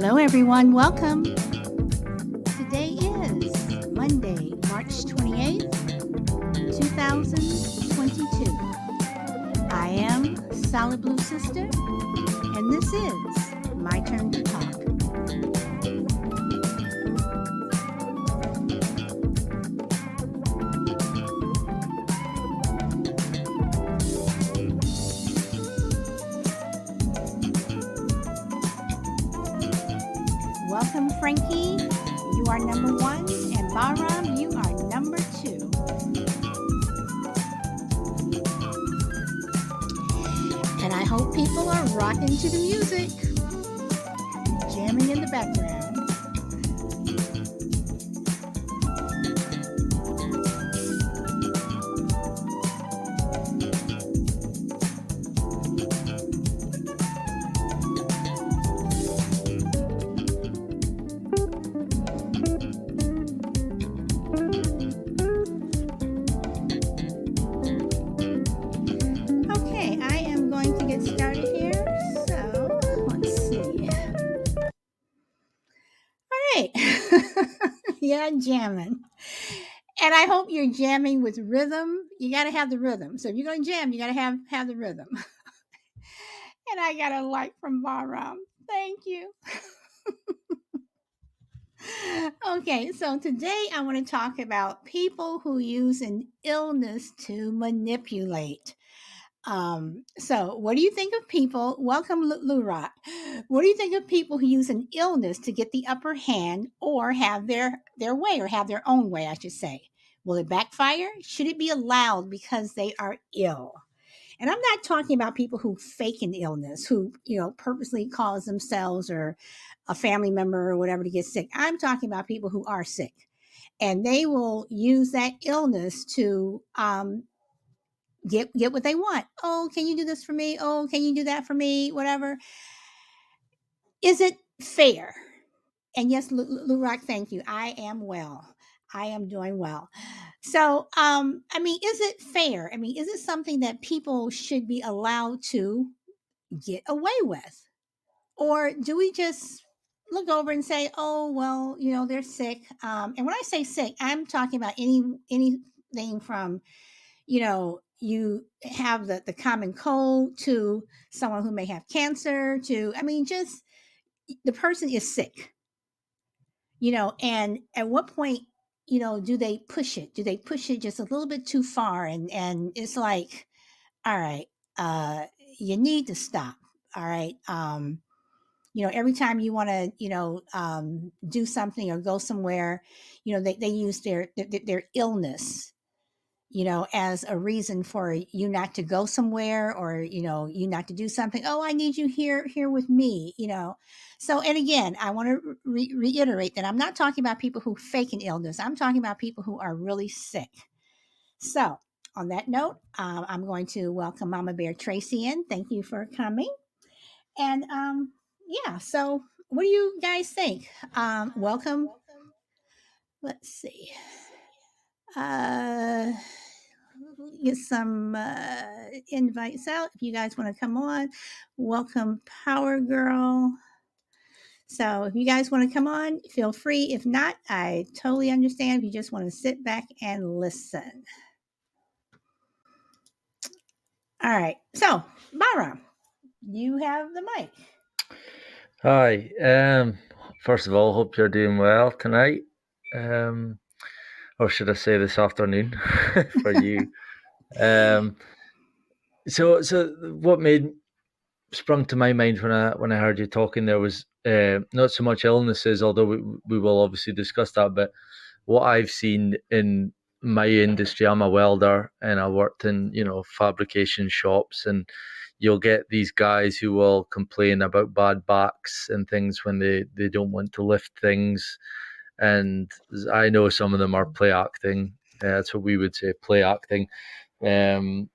Hello, everyone. Welcome. Today is Monday, March 28th, 2022. I am Solid Blue Sister, and this is My Turn to Talk. Welcome, Frankie. You are number 1, and Bahram, you are number 2. And I hope people are rocking to the music, jamming in the background. Okay, I am going to get started here. So, let's see. All right. Yeah, jamming. And I hope you're jamming with rhythm. You got to have the rhythm. So if you're going to jam, you got to have the rhythm. And I got a like from Bahram. Thank you. Okay, so today I want to talk about people who use an illness to manipulate. So what do you think of people? Welcome, Lurat. What do you think of people who use an illness to get the upper hand or have their way, or have their own way, I should say? Will it backfire? Should it be allowed because they are ill? And I'm not talking about people who fake an illness, who, purposely cause themselves or a family member or whatever to get sick. I'm talking about people who are sick, and they will use that illness to get what they want. Oh, can you do this for me? Oh, can you do that for me? Whatever. Is it fair? And yes, Lurak, thank you. I am well. I am doing well. So, is it fair? Is it something that people should be allowed to get away with? Or do we just look over and say, oh, well, they're sick? And when I say sick, I'm talking about anything from, you have the common cold to someone who may have cancer to, just the person is sick, and at what point, do they push it? Do they push it just a little bit too far? And it's like, all right, you need to stop. All right. Every time you want to, do something or go somewhere, they use their illness, as a reason for you not to go somewhere, or, you not to do something. Oh, I need you here with me, So, and again, I want to reiterate that I'm not talking about people who fake an illness. I'm talking about people who are really sick. So, on that note, I'm going to welcome Mama Bear Tracy in. Thank you for coming. And yeah, so what do you guys think? Welcome. Let's see. Get some invites out if you guys want to come on. Welcome, Power Girl. So if you guys want to come on, feel free. If not, I totally understand if you just want to sit back and listen. All right. So, Bahram, you have the mic. Hi. First of all, hope you're doing well tonight. Or should I say this afternoon for you. So what sprung to my mind when I heard you talking there was not so much illnesses, although we will obviously discuss that, but what I've seen in my industry. I'm a welder and I worked in, fabrication shops, and you'll get these guys who will complain about bad backs and things when they don't want to lift things. And I know some of them are play acting. That's what we would say, play acting. And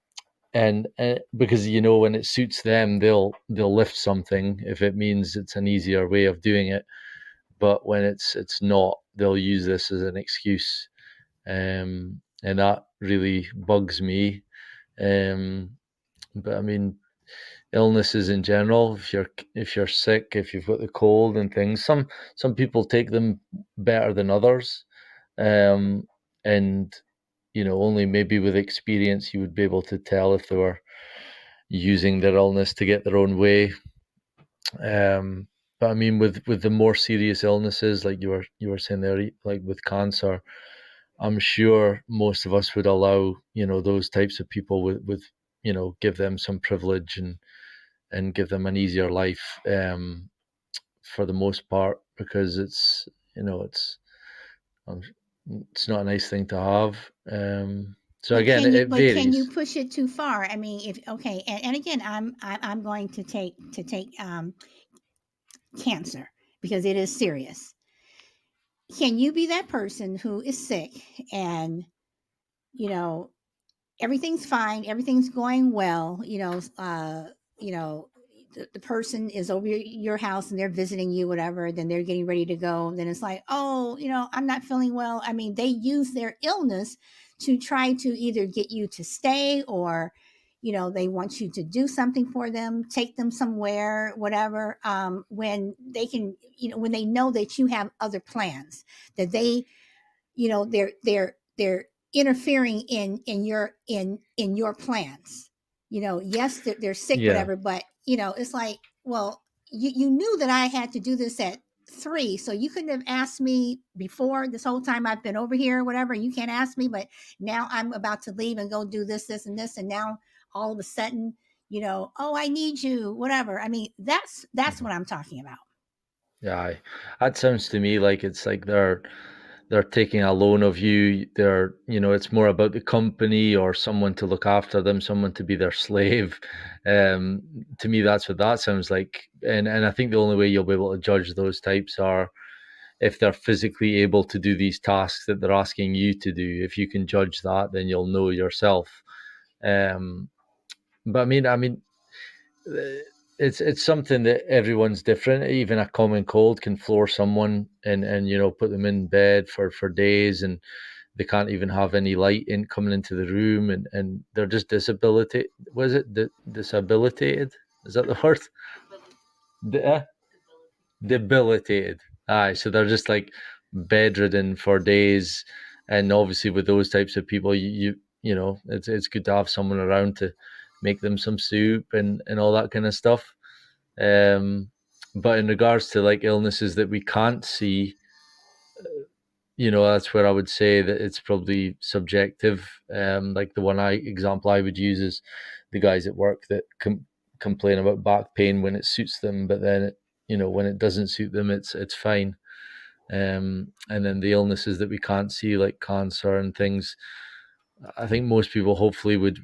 because when it suits them, they'll lift something if it means it's an easier way of doing it. But when it's not, they'll use this as an excuse, and that really bugs me. But illnesses in general. If you're sick, if you've got the cold and things, some people take them better than others, um, and only maybe with experience you would be able to tell if they were using their illness to get their own way. But I mean, with the more serious illnesses, like you were saying there, like with cancer, I'm sure most of us would allow those types of people with give them some privilege and give them an easier life, for the most part, because it's um, it's not a nice thing to have. So But again, can you it but can you varies. push it too far? I mean, if okay, and again, I'm going to take cancer because it is serious. Can you be that person who is sick and you know everything's fine, everything's going well, you know, the person is over your house and they're visiting you, whatever, then they're getting ready to go. And then it's like, oh, I'm not feeling well. I mean, they use their illness to try to either get you to stay or, they want you to do something for them, take them somewhere, whatever. When they can, when they know that you have other plans, that they're interfering in your plans. Yes, they're sick, Yeah, whatever, but it's like, well, you knew that I had to do this at 3, so you couldn't have asked me before this whole time I've been over here, whatever. You can't ask me, but now I'm about to leave and go do this and this, and now all of a sudden, oh, I need you, whatever. I mean, that's mhm. what I'm talking about. Yeah. That sounds to me like it's like they're taking a loan of you. It's more about the company or someone to look after them, someone to be their slave. To me, that's what that sounds like. And I think the only way you'll be able to judge those types are if they're physically able to do these tasks that they're asking you to do. If you can judge that, then you'll know yourself. Um, but I mean, it's something that everyone's different. Even a common cold can floor someone and put them in bed for days, and they can't even have any light in coming into the room, and they're just disabilitated. Was it disabilitated? Is that the word? De- Debilitated. Aye, so they're just like bedridden for days, and obviously with those types of people, it's good to have someone around to make them some soup and all that kind of stuff. Um, but in regards to like illnesses that we can't see, that's where I would say that it's probably subjective. Like the one example I would use is the guys at work that complain about back pain when it suits them, but then when it doesn't suit them, it's fine. And then the illnesses that we can't see, like cancer and things, I think most people hopefully would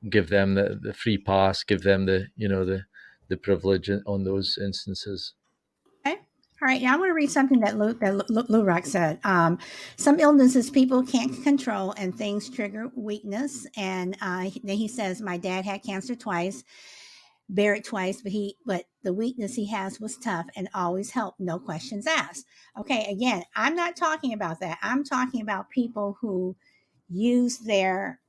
give them the free pass, give them the privilege on those instances. Okay. All right. Now I'm going to read something that Lurak said. Some illnesses people can't control and things trigger weakness. And then he says, my dad had cancer twice, buried twice, but the weakness he has was tough and always helped, no questions asked. Okay. Again, I'm not talking about that. I'm talking about people who use their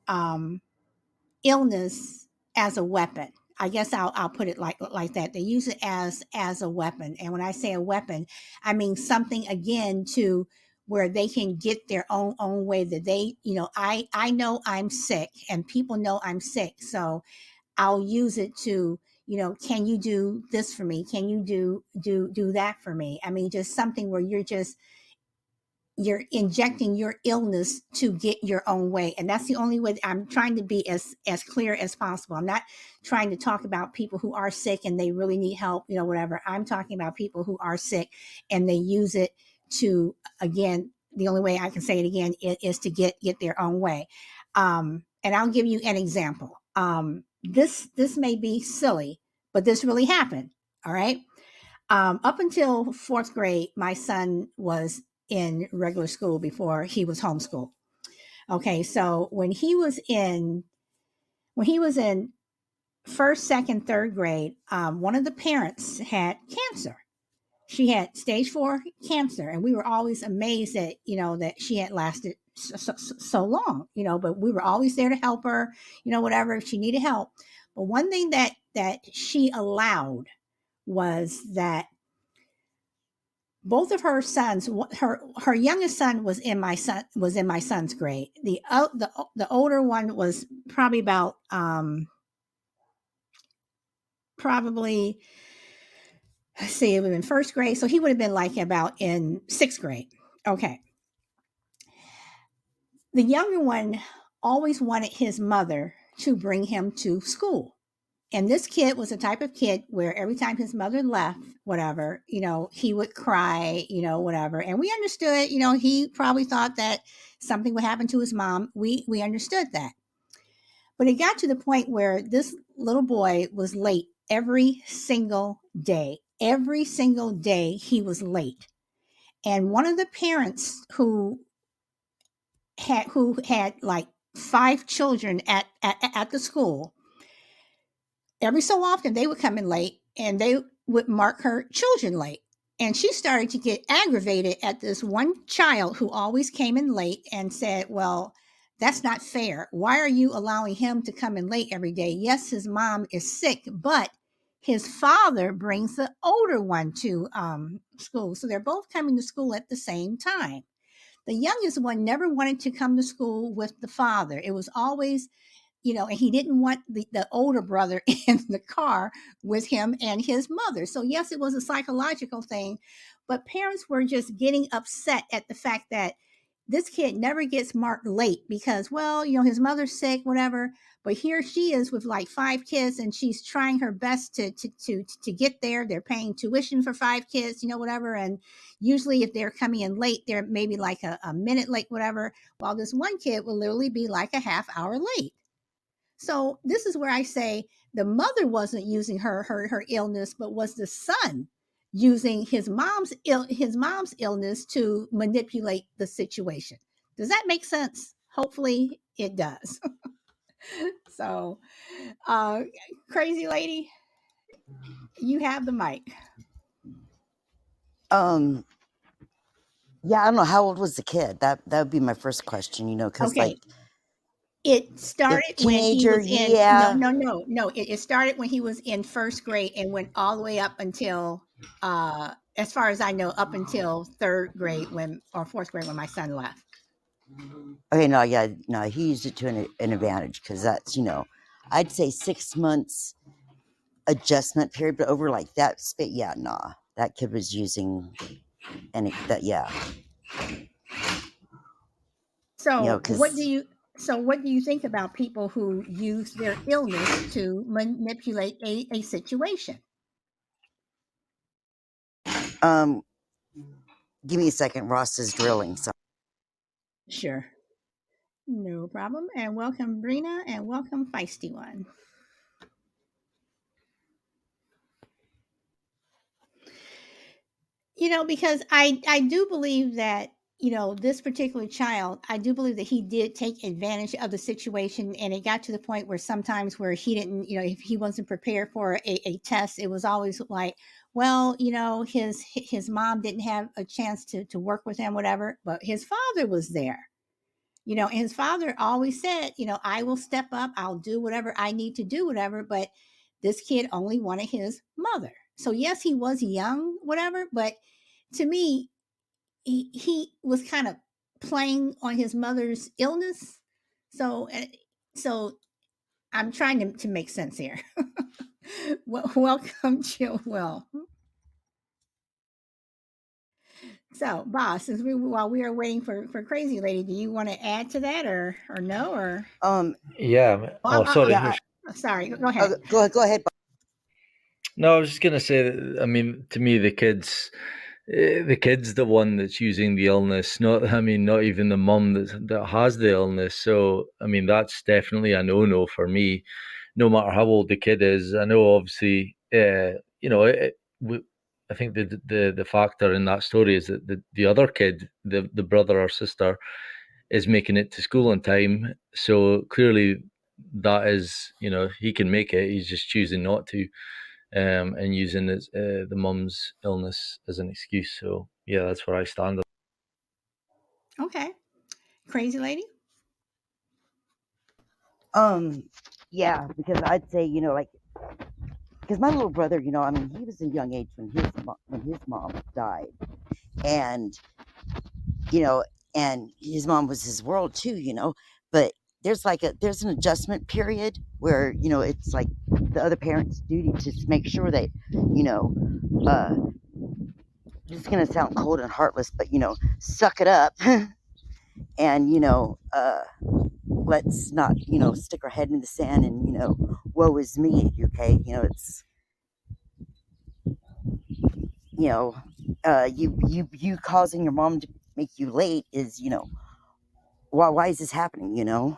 illness as a weapon. I guess I'll put it like that. They use it as a weapon, and when I say a weapon, I mean something again to where they can get their own way. That they, I know I'm sick, and people know I'm sick, so I'll use it to, can you do this for me? Can you do that for me? I mean, just something where you're injecting your illness to get your own way, and that's the only way. I'm trying to be as clear as possible. I'm not trying to talk about people who are sick and they really need help, whatever. I'm talking about people who are sick and they use it to, again, the only way I can say it again is to get their own way. And I'll give you an example. This may be silly, but this really happened. All right. Up until 4th grade, my son was in regular school before he was homeschooled. Okay, so when he was in first, second, 3rd grade, one of the parents had cancer. She had stage 4 cancer, and we were always amazed that that she had lasted so long. But we were always there to help her, whatever if she needed help. But one thing that that she allowed was that both of her sons, her youngest son was in my son's grade. The older one was probably about probably, let's see, it was in first grade, so he would have been like about in sixth grade. Okay. The younger one always wanted his mother to bring him to school. And this kid was the type of kid where every time his mother left, whatever, he would cry, whatever. And we understood, he probably thought that something would happen to his mom. We understood that. But it got to the point where this little boy was late every single day. Every single day he was late. And one of the parents who had like 5 children at the school, every so often they would come in late and they would mark her children late. And she started to get aggravated at this one child who always came in late and said, well, that's not fair. Why are you allowing him to come in late every day? Yes, his mom is sick, but his father brings the older one to school. So they're both coming to school at the same time. The youngest one never wanted to come to school with the father. It was always, and he didn't want the older brother in the car with him and his mother. So, yes, it was a psychological thing, but parents were just getting upset at the fact that this kid never gets marked late because, well, his mother's sick, whatever. But here she is with like 5 kids and she's trying her best to get there. They're paying tuition for 5 kids, whatever. And usually if they're coming in late, they're maybe like a minute late, whatever. While this one kid will literally be like a half hour late. So this is where I say the mother wasn't using her illness, but was the son using his mom's illness to manipulate the situation. Does that make sense? Hopefully it does. So, uh, crazy lady, you have the mic. Yeah, I don't know, how old was the kid? That would be my first question, because like Okay, it if started when he teenager, was in no, yeah. no, no, no. It started when he was in first grade and went all the way up until, as far as I know, up until third grade or fourth grade when my son left. Okay, no, yeah, no, he used it to an advantage because that's, I'd say 6 months adjustment period, but over like that spit, yeah, nah, that kid was using that, yeah, So because what do you think about people who use their illness to manipulate a situation? um, give me a second. Ross is drilling, so Sure. No problem. And welcome, Brina, and welcome, Feisty One. Because I do believe that, this particular child, I do believe that he did take advantage of the situation, and it got to the point where sometimes where he didn't, if he wasn't prepared for a test, it was always like, well, his mom didn't have a chance to work with him, whatever, but his father was there. And his father always said, I will step up, I'll do whatever I need to do, whatever. But this kid only wanted his mother. So yes, he was young, whatever, but to me, he was kind of playing on his mother's illness. So I'm trying to make sense here. Welcome, Jill. Well, so boss, while we are waiting for Crazy Lady, do you want to add to that or no or? Yeah. Oh, Oh, sorry. yeah, sorry. Go ahead. go ahead. No, I was just gonna say that. I mean, to me, the kid's the one that's using the illness. Not even the mum that has the illness. So, I mean, that's definitely a no for me. No matter how old the kid is, I know obviously, I think the factor in that story is that the other kid, the brother or sister, is making it to school on time. So clearly, that is, he can make it. He's just choosing not to, and using the mum's illness as an excuse. So yeah, that's where I stand. Okay. Crazy Lady. Yeah, because I'd say, like because my little brother, you know, I mean, he was a young age when his mom died, and you know, and his mom was his world too, you know. But there's an adjustment period where, you know, it's like the other parent's duty to make sure that, you know, uh, this is gonna sound cold and heartless, but you know, suck it up, and you know, let's not, you know, stick our head in the sand and, you know, woe is me, okay? You know, it's, you know, you causing your mom to make you late is, you know, why is this happening? You know,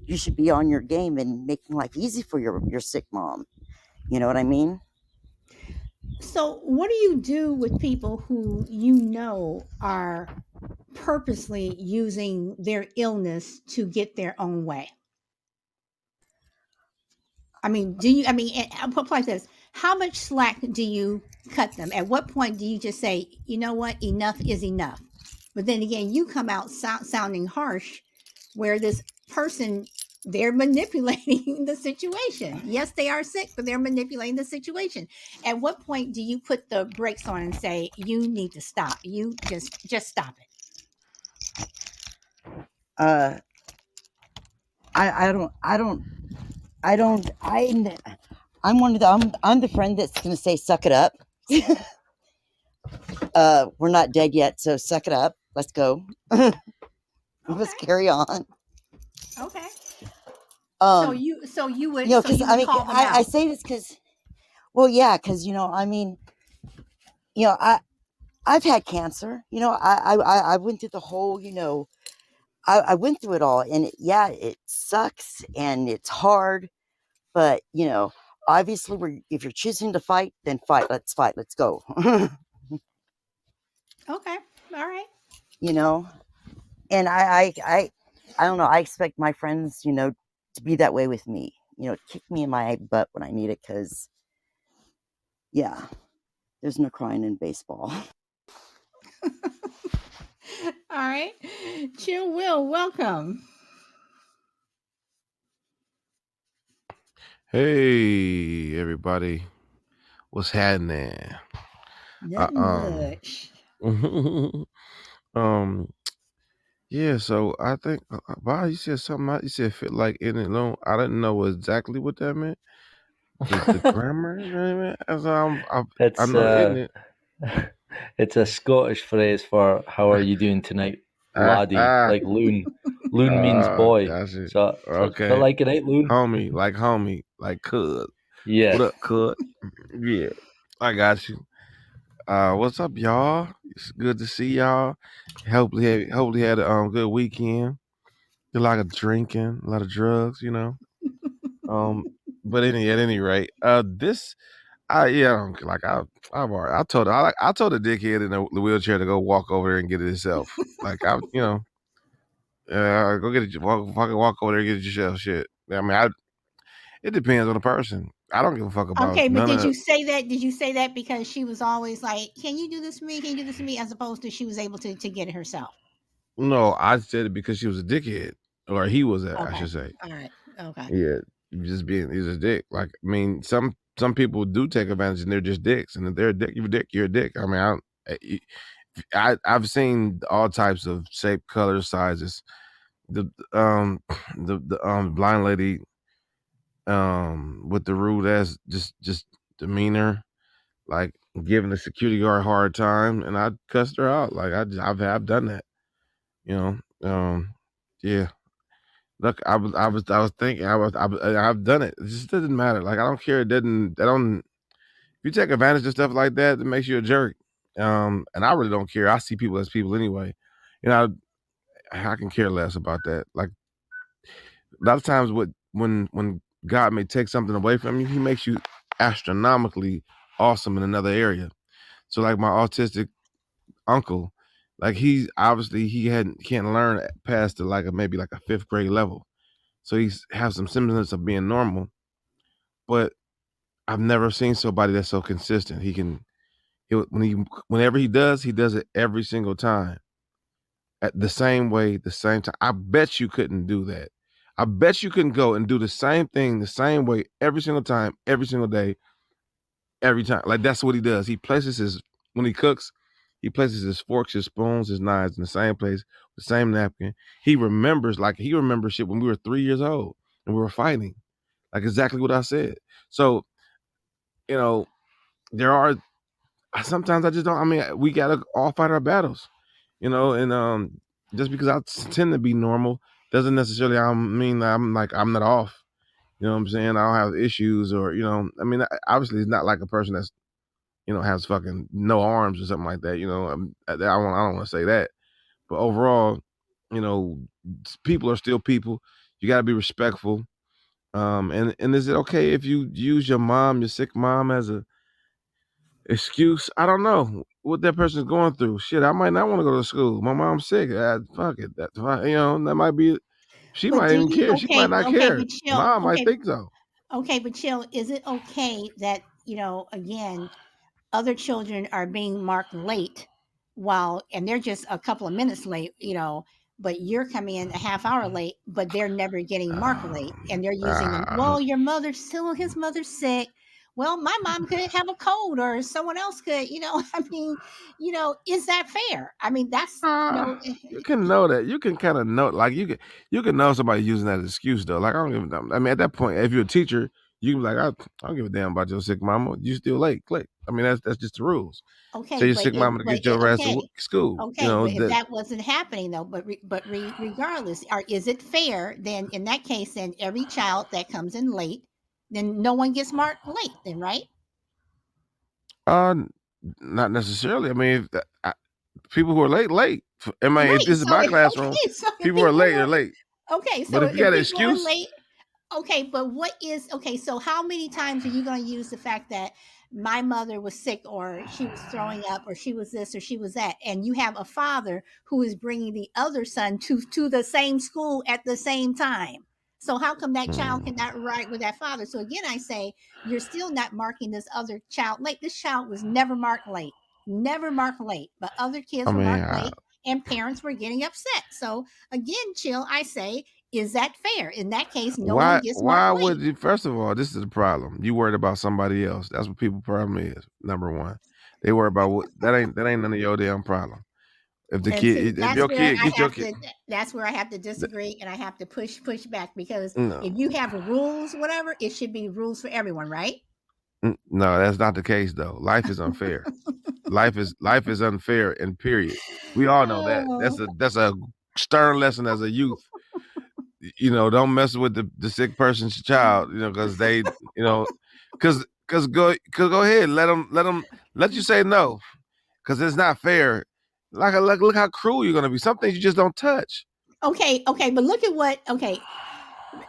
you should be on your game and making life easy for your sick mom. You know what I mean? So, what do you do with people who you know are purposely using their illness to get their own way? I mean, I'll put it like this: how much slack do you cut them? At what point do you just say, you know what, enough is enough? But then again, you come out sounding harsh, where this person, they're manipulating the situation. Yes, they are sick, but they're manipulating the situation. At what point do you put the brakes on and say, you need to stop? You just stop it. Uh, I'm one of I'm the friend that's gonna say, suck it up. We're not dead yet, so suck it up. Let's go. Let's carry on. Okay. So you would, you know, so because you I would mean, call them out. I say this because, well, yeah, because you know, I mean, you know, I've had cancer. You know, I went through the whole, you know, I went through it all, and yeah, it sucks and it's hard, but you know, obviously, if you're choosing to fight, then fight. Let's fight. Let's go. Okay, all right. You know, and I don't know. I expect my friends, you know, to be that way with me. You know, kick me in my butt when I need it, because yeah, there's no crying in baseball. All right. Chill Will, welcome. Hey, everybody. What's happening? Nothing much. Um, yeah, so I think, wow, you said something, you said fit like in it alone. I didn't know exactly what that meant. The grammar, you know what I mean? As I It's know in it. it's a Scottish phrase for how are you doing tonight, Ah, laddie? ah, Like loon. Loon means boy. gotcha. So it's feel Okay. like it ain't loon. Homie, like cuz. Yeah. What up, cuz? Yeah, I got you. What's up, y'all? It's good to see y'all. Hopefully had a good weekend. Did a lot of drinking, a lot of drugs, you know. Um, but at any rate, this I yeah, I don't, like I've already I told the dickhead in the wheelchair to go walk over there and get it himself. Like I, you know, go get it, fucking walk over there and get it yourself. Shit. I mean, it depends on the person. I don't give a fuck about Okay, but none did of. you say that? Did you say that because she was always like, "Can you do this for me? Can you do this for me?" As opposed to she was able to get it herself. No, I said it because she was a dickhead, or he was a, I Okay, should say. all right, okay. Yeah, he's a dick. Like, I mean, some people do take advantage, and they're just dicks. And if they're a dick, you're a dick. You're a dick. I mean, I've seen all types of shape, colors, sizes. The the blind lady with the rude ass just demeanor, like giving the security guard a hard time, and I cussed her out. Like I've done that. You know, yeah. Look, I was thinking, I've done it. It just doesn't matter. Like I don't care. It doesn't. I don't. If you take advantage of stuff like that, it makes you a jerk. And I really don't care. I see people as people anyway. You know, I can care less about that. Like a lot of times, when God may take something away from you, He makes you astronomically awesome in another area. So, like my autistic uncle, like he's obviously can't learn past the maybe like a fifth grade level. So he's have some semblance of being normal, but I've never seen somebody that's so consistent. Whenever he does it every single time at the same way, the same time. I bet you couldn't do that. I bet you couldn't go and do the same thing the same way every single time, every single day, every time. Like that's what he does. He places when he cooks, he places his forks, his spoons, his knives in the same place, the same napkin. He remembers shit when we were 3 years old and we were fighting. Like exactly what I said. So, you know, there are sometimes I just don't. I mean, we gotta all fight our battles, and just because I tend to be normal doesn't necessarily mean that I'm not off. You know what I'm saying? I don't have issues, or I mean, obviously, it's not like a person that's has fucking no arms or something like that. I don't want to say that, but overall, you know, people are still people. You got to be respectful. And is it okay if you use your sick mom, as a excuse? I don't know what that person's going through. Shit, I might not want to go to school. My mom's sick. Fuck it. That might be. She But might do even you care. She might okay, not okay, care. but chill. Mom might Okay, think so. okay, but chill. Is it okay that, again, other children are being marked late and they're just a couple of minutes late, but you're coming in a half hour late, but they're never getting marked late. And they're using them, Uh, well, his mother's sick. Well, my mom could have a cold or someone else could, I mean, is that fair? I mean, that's, you can know that. You can kind of know, like you can know somebody using that as excuse though. Like I don't give a damn. I mean, at that point, if you're a teacher, you can be like, I don't give a damn about your sick mama. You still late. Click. I mean, that's just the rules. Tell okay, your sick mama to get your ass to school. okay, but if that wasn't happening though, regardless, is it fair then in that case, then every child that comes in late, then no one gets marked late, then right? Uh, not necessarily. I mean, people who are late. I mean, if Right. this is So my if classroom, so if people who are people late are were late. okay, But so if you if got an people are excuse, late. Okay, but so how many times are you going to use the fact that my mother was sick or she was throwing up or she was this or she was that, and you have a father who is bringing the other son to the same school at the same time? So how come that child hmm, cannot ride with that father? So again, I say you're still not marking this other child late. This child was never marked late, but other I kids were mean, marked late and parents were getting upset. So again, chill, I say, is that fair? In that case, no one gets marked why late. would you? First of all, this is the problem. You worried about somebody else. That's what people problem is. Number one, they worry about what that ain't none of your damn problem. If the And see, kid, if your kid get your kid, that's where I have to th- disagree and I have to push back because no, if you have rules, whatever, it should be rules for everyone, right? no, that's not the case though. Life is unfair. Life is unfair, and period. We all know that. Oh, That's a stern lesson as a youth. Don't mess with the sick person's child. Because they, go ahead, let you say no, because it's not fair. Look how cruel you're gonna be. Some things you just don't touch. okay, but look at what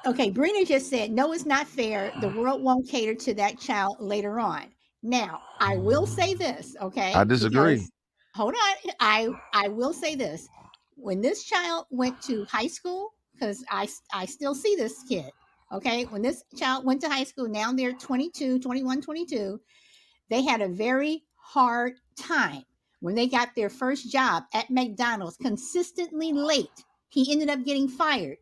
okay, Brina just said, no, it's not fair. The world won't cater to that child later on. Now, I will say this, I okay? disagree. Because hold on, I will say this. When this child went to high school, because I still see this kid, okay? When this child went to high school, now they're 22, 21, 22. They had a very hard time when they got their first job at McDonald's, consistently late. He ended up getting fired.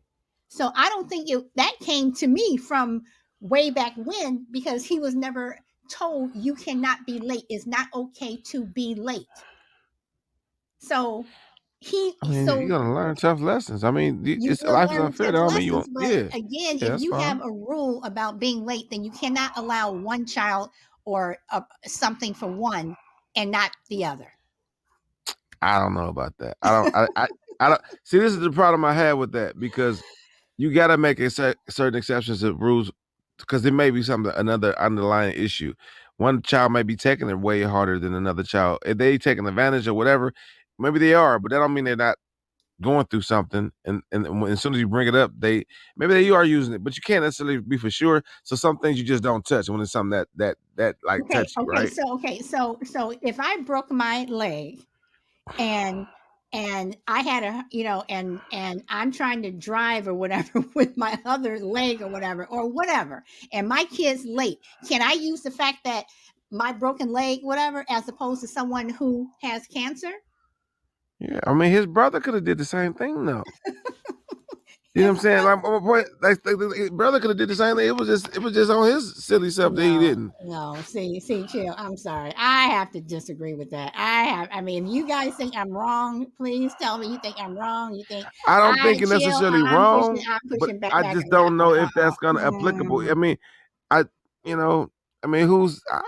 So I don't think that came to me from way back when because he was never told you cannot be late. It's not okay to be late. So I mean, you're gonna learn tough lessons. I mean, you it's will life is learn the unfair. tough That don't mean you lessons, won't. but Yeah, again, yeah, if that's you have fine. a rule about being late, then you cannot allow one child or something for one and not the other. I don't know about that. I don't see. This is the problem I have with that because you got to make certain exceptions to rules because there may be another underlying issue. One child may be taking it way harder than another child. If they taking advantage or whatever, maybe they are, but that don't mean they're not going through something. And as soon as you bring it up, maybe they are using it, but you can't necessarily be for sure. So some things you just don't touch when it's something that like Okay, touch you, right? so if I broke my leg and I had and I'm trying to drive or whatever with my other leg or whatever, and my kid's late, can I use the fact that my broken leg, whatever, as opposed to someone who has cancer? Yeah, I mean his brother could have did the same thing though. You know what I'm saying? Like my point, like brother could have did the same thing. It was just on his silly self that he didn't. No. See, chill. I'm sorry. I have to disagree with that. I mean, you guys think I'm wrong, please tell me you think I'm wrong. You think I don't I think it's chill. necessarily wrong, I'm but pushing back I back just on that don't know one. if that's gonna applicable. I mean, I you know, I mean,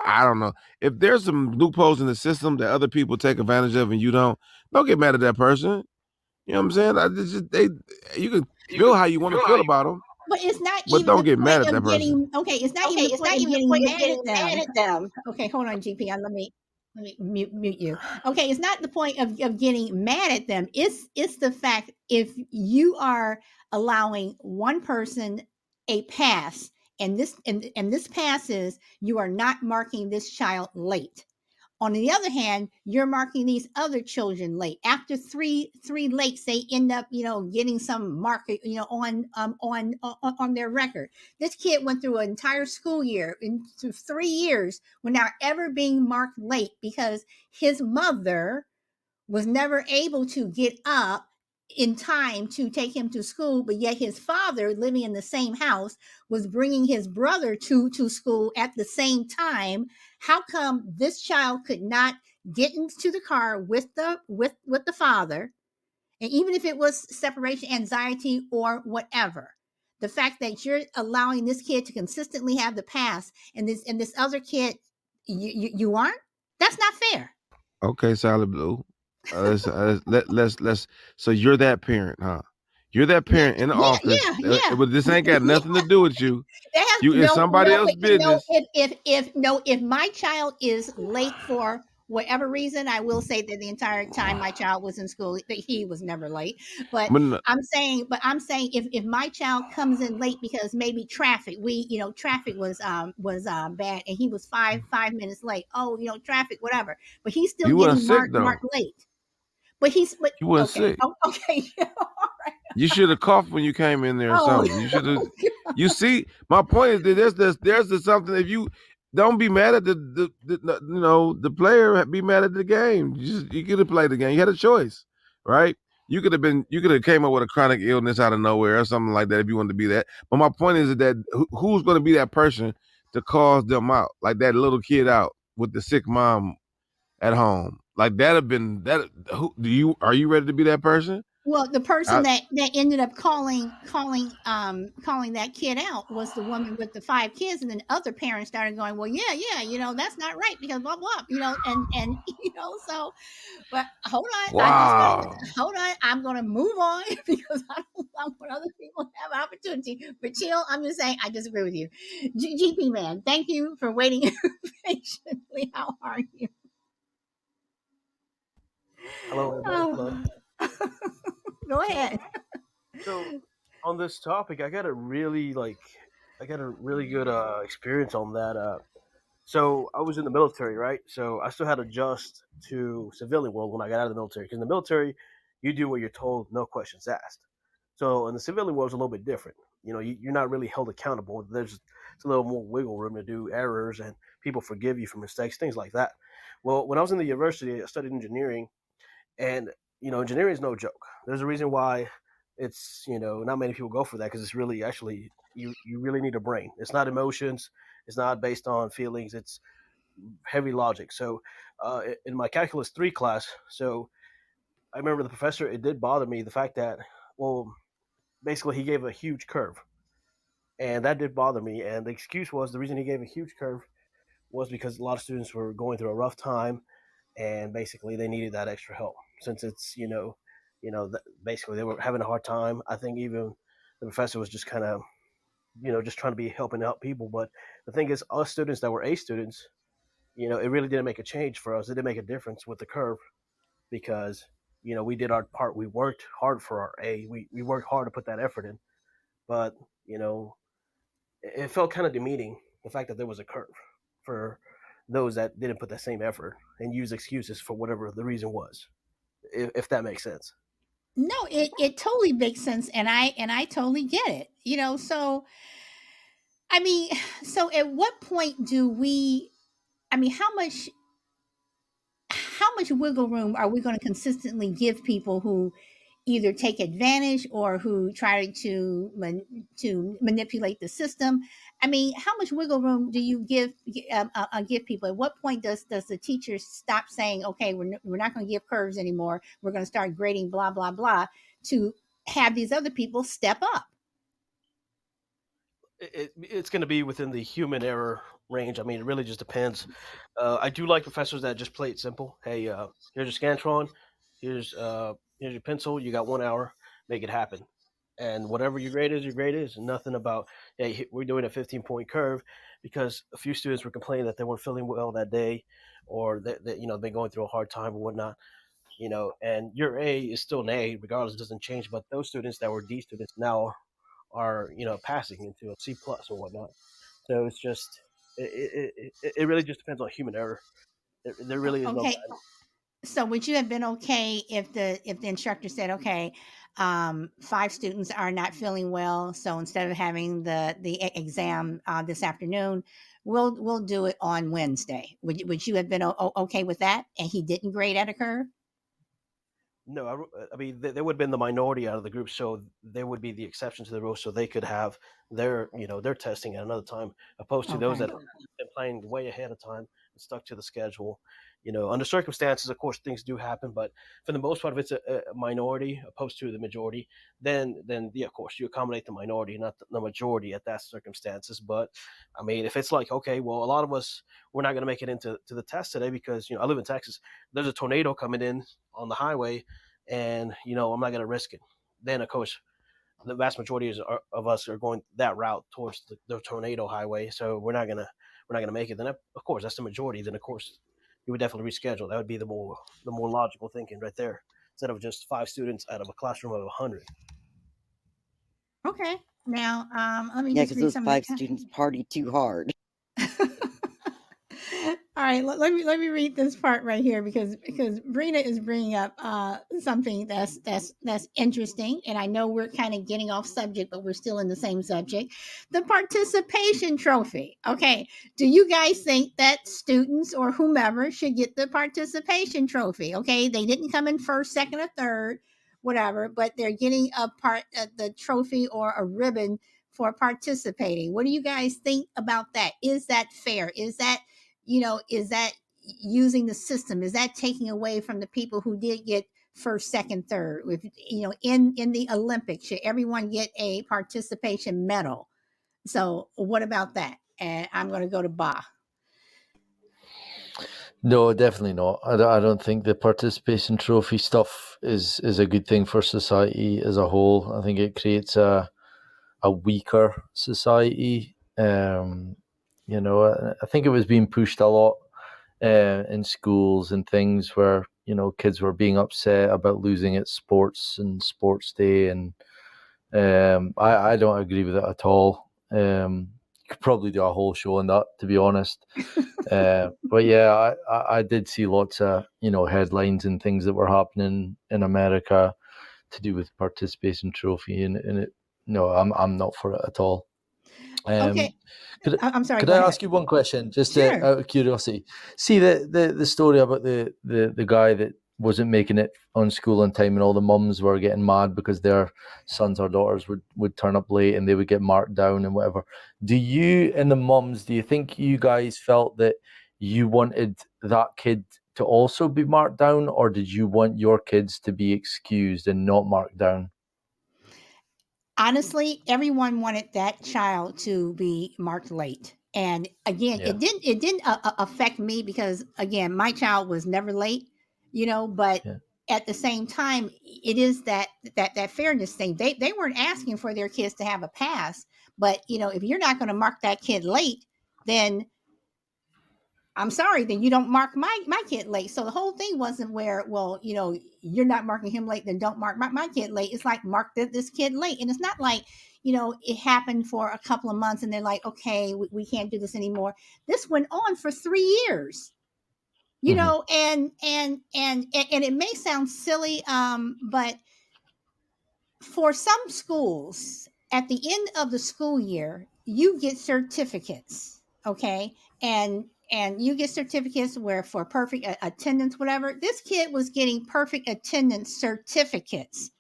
I don't know. If there's some loopholes in the system that other people take advantage of and you don't get mad at that person. You know what I'm saying? You can feel how you want to feel about them, But it's not but even don't the get mad point at that of person. getting okay. It's not even the point of getting mad at them. Okay, hold on, GP. Let me mute you. Okay, it's not the point of getting mad at them. It's the fact if you are allowing one person a pass, and this pass is you are not marking this child late. On the other hand, you're marking these other children late. After three lates, they end up, getting some mark, on their record. This kid went through an entire school year into 3 years without ever being marked late because his mother was never able to get up in time to take him to school, but yet his father, living in the same house, was bringing his brother to school at the same time. How come this child could not get into the car with the father, and even if it was separation anxiety or whatever, the fact that you're allowing this kid to consistently have the pass, and this other kid, you aren't, that's not fair. Okay, Solid Blue. Let's. So you're that parent, huh? You're that Yeah, parent in the yeah, office. yeah, yeah. But this ain't got nothing to do with you. That has It's no, somebody no, else's no. business. If my child is late for whatever reason, I will say that the entire time my child was in school, that he was never late. But But I'm saying if my child comes in late because maybe traffic, traffic was bad, and he was 5 minutes late. Oh, traffic, whatever. But he's still you wasn't getting sick though. marked late. But You wasn't okay, sick. okay. All right. You should have coughed when you came in there or Oh, something. You should have. You see, my point is that there's something. If you don't be mad at the player, be mad at the game. You could have played the game. You had a choice, right? You could have came up with a chronic illness out of nowhere or something like that if you wanted to be that. But my point is that who's going to be that person to cause them out, like that little kid out with the sick mom at home, like that have been that. Are you ready to be that person? well, the person I, that ended up calling that kid out was the woman with the 5 kids, and then other parents started going, well, yeah, that's not right because blah blah, and so. But hold on, wow. I'm gonna move on because I don't want other people to have opportunity. But chill, I'm just saying I disagree with you. GP man, thank you for waiting patiently. How are you? Hello, everybody. Hello. Oh. Go ahead. So, on this topic, I got a really good experience on that. So, I was in the military, right? So, I still had to adjust to civilian world when I got out of the military. Because in the military, you do what you're told, no questions asked. So, in the civilian world, it's a little bit different. You're not really held accountable. It's a little more wiggle room to do errors, and people forgive you for mistakes, things like that. Well, when I was in the university, I studied engineering, and engineering is no joke. There's a reason why it's not many people go for that, because it's really actually you really need a brain. It's not emotions. It's not based on feelings. It's heavy logic. So in my calculus 3 class, so I remember the professor, it did bother me the fact that, well, basically he gave a huge curve, and that did bother me. And the excuse was, the reason he gave a huge curve was because a lot of students were going through a rough time, and basically they needed that extra help, since it's basically they were having a hard time. I think even the professor was just kind of just trying to be helping out people. But the thing is, us students that were A students, it really didn't make a change for us. It didn't make a difference with the curve, because we did our part. We worked hard for our A. We worked hard to put that effort in. But you know it felt kind of demeaning, the fact that there was a curve for those that didn't put that same effort and use excuses for whatever the reason was, if that makes sense. No, it totally makes sense, and I totally get it. So I mean, so at what point do we? I mean, how much wiggle room are we going to consistently give people who either take advantage or who try to manipulate the system. I mean, how much wiggle room do you give people? At what point does the teacher stop saying, okay, we're not going to give curves anymore, we're going to start grading blah blah blah, to have these other people step up? It's going to be within the human error range. I mean, it really just depends. I do like professors that just play it simple. Hey, here's your scantron. Here's your pencil. You got 1 hour. Make it happen. And whatever your grade is, your grade is. Nothing about, hey, we're doing a 15-point curve, because a few students were complaining that they weren't feeling well that day, or that been going through a hard time or whatnot. And your A is still an A regardless. It doesn't change. But those students that were D students now are passing into a C plus or whatnot. So it's just it really just depends on human error. There really is no Okay, so would you have been okay if the instructor said, okay, 5 students are not feeling well, so instead of having the exam this afternoon, we'll do it on Wednesday? Would you have been okay with that? And he didn't grade at a curve? No, I mean they would have been the minority out of the group, so they would be the exception to the rule, so they could have their testing at another time, opposed to those Okay. that have been playing way ahead of time and stuck to the schedule. Under circumstances, of course, things do happen, but for the most part, if it's a minority opposed to the majority, then yeah, of course, you accommodate the minority, not the majority at that circumstances. But I mean, if it's like, okay, well, a lot of us we're not going to make it into the test today because I live in Texas. There's a tornado coming in on the highway, and I'm not going to risk it. Then of course the vast majority of us are going that route towards the tornado highway, so we're not gonna make it. Then of course that's the majority. Then of course you would definitely reschedule. That would be the more logical thinking right there, instead of just 5 students out of a classroom of 100. Okay. Now, let me Yeah, just because read those some of 5 students party too hard. All right, let me read this part right here, because Brina is bringing up something that's interesting, and I know we're kind of getting off subject, but we're still in the same subject. The participation trophy. Okay, do you guys think that students or whomever should get the participation trophy? Okay, they didn't come in first, second, or third, whatever, but they're getting the trophy or a ribbon for participating. What do you guys think about that? Is that fair? Is that using the system? Is that taking away from the people who did get first, second, third? If in the Olympics, should everyone get a participation medal? So what about that? And I'm going to go to Ba. No, definitely not. I don't think the participation trophy stuff is a good thing for society as a whole. I think it creates a weaker society. I think it was being pushed a lot in schools and things where kids were being upset about losing at sports and sports day, and I don't agree with it at all. You could probably do a whole show on that, to be honest. But yeah, I did see lots of headlines and things that were happening in America to do with participation trophy, and it no, I'm not for it at all. Okay. Could I'm sorry. could Go I ahead. ask you one question, just Sure. out of curiosity? See the story about the guy that wasn't making it on school on time, and all the mums were getting mad because their sons or daughters would turn up late and they would get marked down and whatever. Do you and the mums, do you think you guys felt that you wanted that kid to also be marked down, or did you want your kids to be excused and not marked down? Honestly, everyone wanted that child to be marked late. And again, Yeah, it didn't affect me, because again, my child was never late, but yeah. at the same time, it is that fairness thing. They weren't asking for their kids to have a pass, but if you're not going to mark that kid late, then I'm sorry, then you don't mark my kid late. So the whole thing wasn't where, well, you're not marking him late, then don't mark my kid late. It's like, mark this kid late. And it's not like, it happened for a couple of months and they're like, okay, we can't do this anymore. This went on for 3 years, Hmm. and it may sound silly, but for some schools, at the end of the school year, you get certificates. Okay. And you get certificates where for perfect attendance, whatever. This kid was getting perfect attendance certificates.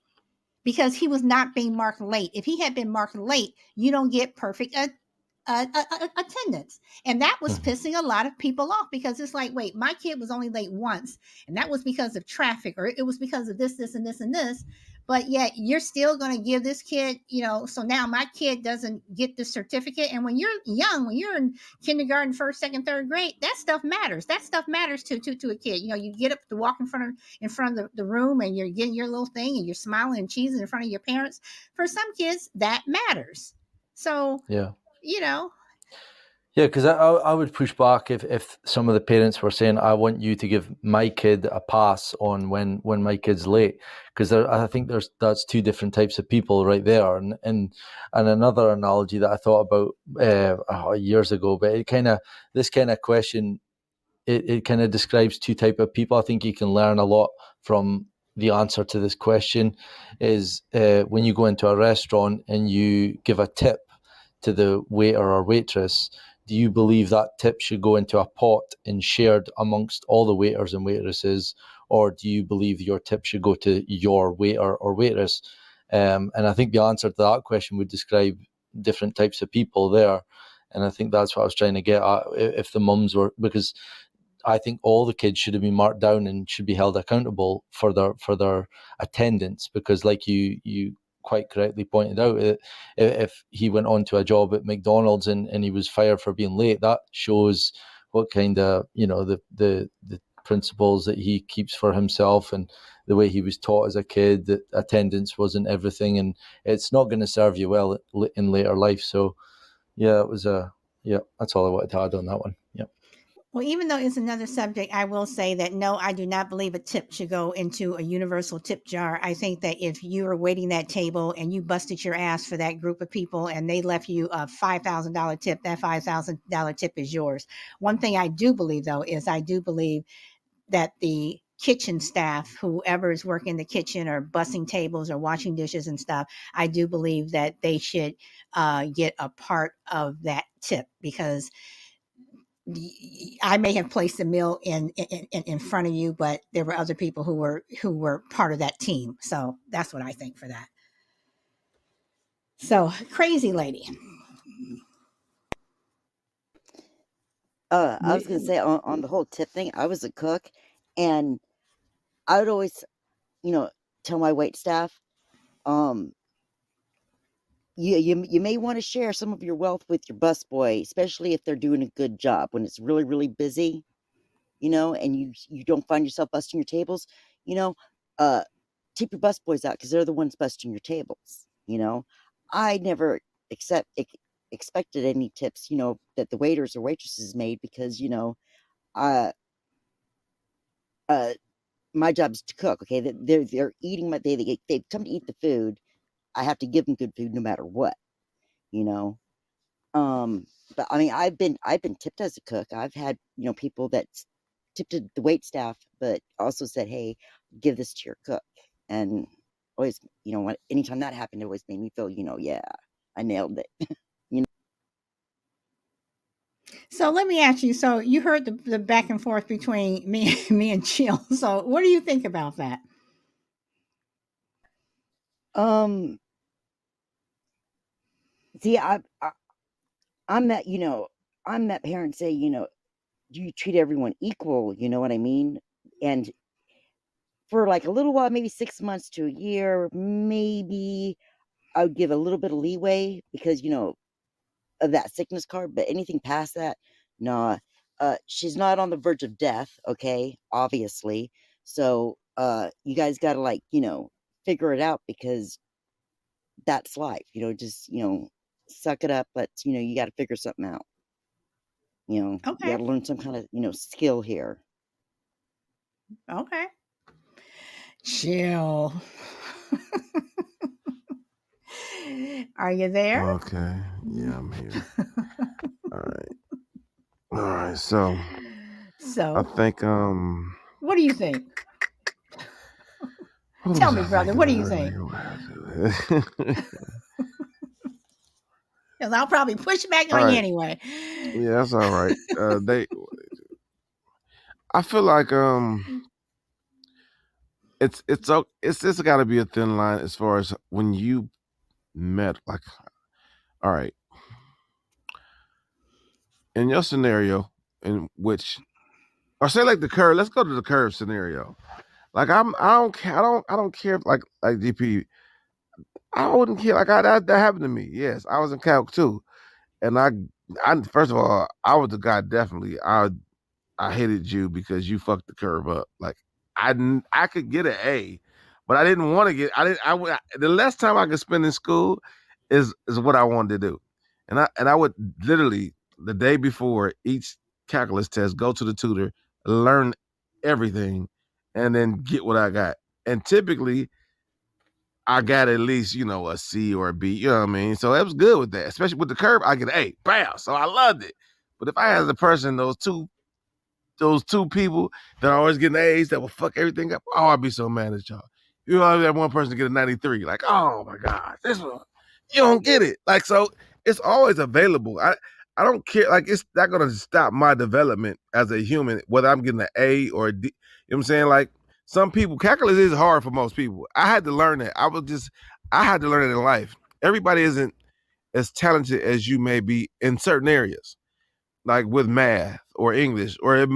because he was not being marked late. If he had been marked late, you don't get perfect attendance. And that was pissing a lot of people off, because it's like, wait, my kid was only late once, and that was because of traffic, or it was because of this, and this, and this. But yet you're still going to give this kid, so now my kid doesn't get the certificate. And when you're young, when you're in kindergarten, first, second, third grade, that stuff matters. That stuff matters to a kid. You get up to walk in front of the room, and you're getting your little thing, and you're smiling and cheesing in front of your parents. For some kids, that matters. So, Yeah. Yeah, because I would push back if some of the parents were saying, I want you to give my kid a pass on when my kid's late, because I think that's two different types of people right there. And another analogy that I thought about years ago, but this kind of question, it kind of describes two type of people. I think you can learn a lot from the answer to this question is when you go into a restaurant and you give a tip to the waiter or waitress, do you believe that tip should go into a pot and shared amongst all the waiters and waitresses, or do you believe your tip should go to your waiter or waitress? And I think the answer to that question would describe different types of people there. And I think that's what I was trying to get at. If the mums were, because I think all the kids should have been marked down and should be held accountable for their attendance, because like you quite correctly pointed out, if he went on to a job at McDonald's and he was fired for being late, that shows what kind of, the principles that he keeps for himself and the way he was taught as a kid, that attendance wasn't everything, and it's not going to serve you well in later life. So yeah, that's all I wanted to add on that one. Yeah. well, even though it's another subject, I will say that no, I do not believe a tip should go into a universal tip jar. I think that if you are waiting that table and you busted your ass for that group of people and they left you a $5,000 tip, that $5,000 tip is yours. One thing I do believe, though, is I do believe that the kitchen staff, whoever is working in the kitchen or bussing tables or washing dishes and stuff, I do believe that they should get a part of that tip, because I may have placed the meal in front of you, but there were other people who were part of that team. So that's what I think for that. So crazy lady. I was gonna say on the whole tip thing, I was a cook, and I would always, tell my wait staff, you may want to share some of your wealth with your busboy, especially if they're doing a good job. When it's really, really busy, and you don't find yourself busting your tables, uh, tip your busboys out, because they're the ones busting your tables. I never expected any tips, that the waiters or waitresses made, because uh, my job is to cook. Okay, they're eating they come to eat the food. I have to give them good food no matter what. You know, but I mean, I've been tipped as a cook. I've had people that tipped the wait staff, but also said, "Hey, give this to your cook." And always, anytime that happened, it always made me feel, yeah, I nailed it. So let me ask you. So you heard the back and forth between me and Chill. So what do you think about that? See, I'm that, I'm that parent say, do you treat everyone equal? You know what I mean? And for like a little while, maybe 6 months to a year, maybe I would give a little bit of leeway, because, of that sickness card. But anything past that, nah. She's not on the verge of death, okay, obviously. So you guys gotta, like, figure it out, because that's life, just, suck it up. But you gotta figure something out. You Okay. gotta learn some kind of, skill here. Okay. Chill. Are you there? Okay. Yeah, I'm here. All right. All right. So I think what do you think? what Tell was me, I brother, thinking? what do you think? Because I'll probably push back All on you right. anyway. Yeah, that's all right. I feel like it's it's got to be a thin line as far as when you met. Like, all right, in your scenario, in which, or say like the curve. Let's go to the curve scenario. Like I don't care. I don't care. Like DP. I wouldn't care. Like that happened to me. Yes, I was in Calc too, and I first of all, I was the guy definitely. I hated you because you fucked the curve up. Like I could get an A, but I didn't want to get. I didn't. The less time I could spend in school is what I wanted to do, and I would literally the day before each calculus test go to the tutor, learn everything, and then get what I got. And typically, I got at least a C or a B. You know what I mean? So that was good with that, especially with the curve. I get an A, bam. So I loved it. But if I had the person, those two people that are always getting A's that will fuck everything up. Oh, I'd be so mad at y'all. You know, that one person get a 93. Like, oh my God, this one, you don't get it. Like, so it's always available. I don't care. Like, it's not gonna stop my development as a human, whether I'm getting an A or a D. You know what I'm saying? Like, some people, calculus is hard for most people. I had to learn that. I had to learn it in life. Everybody isn't as talented as you may be in certain areas, like with math or English, or if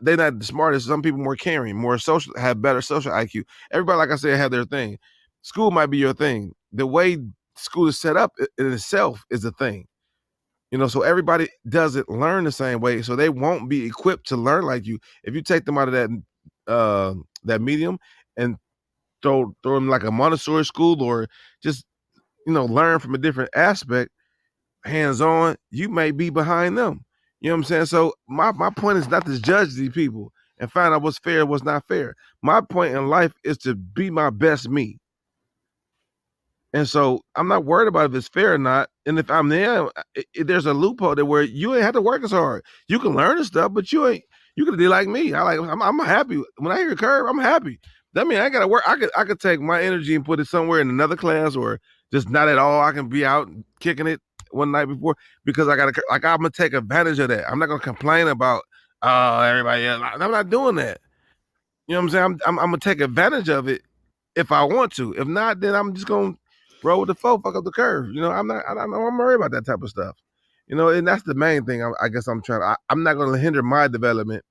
they're not the smartest. Some people more caring, more social, have better social IQ. Everybody, like I said, have their thing. School might be your thing. The way school is set up in itself is a thing. So everybody doesn't learn the same way, so they won't be equipped to learn like you. If you take them out of that medium and throw them like a Montessori school, or just learn from a different aspect, hands on, you may be behind them. You know what I'm saying? So my point is not to judge these people and find out what's fair and what's not fair. My point in life is to be my best me. And so I'm not worried about if it's fair or not. And if I'm there, there's a loophole there where you ain't have to work as hard. You can learn the stuff, but you can do like me. I'm happy. When I hear a curve, I'm happy. That means I gotta work. I could take my energy and put it somewhere in another class, or just not at all. I can be out kicking it one night before, because I'm gonna take advantage of that. I'm not gonna complain about everybody else. I'm not doing that. You know what I'm saying? I'm gonna take advantage of it if I want to. If not, then I'm just gonna roll with the flow, fuck up the curve. I'm worried about that type of stuff. And that's the main thing. I guess I'm trying. I'm not gonna hinder my development.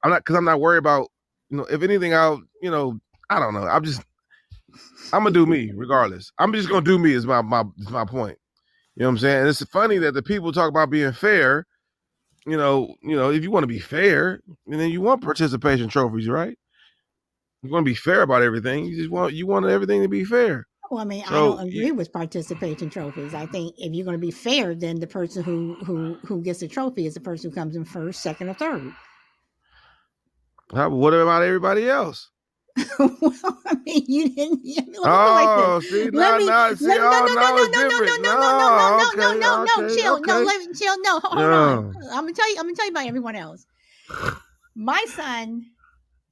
Because I'm not worried about. If anything, I don't know. I'm gonna do me regardless. I'm just gonna do me. Is my point. You know what I'm saying? And it's funny that the people talk about being fair. If you want to be fair, and then you want participation trophies, right? You want to be fair about everything. You want everything to be fair. Well, I mean, I So don't agree with participation trophies. I think if you're going to be fair, then the person who gets the trophy is the person who comes in first, second, or third. what about everybody else? Well, I mean, you didn't. Let me Oh, see, no, it's different. No, chill. No, let me chill. No, hold on. I'm gonna tell you about everyone else. My son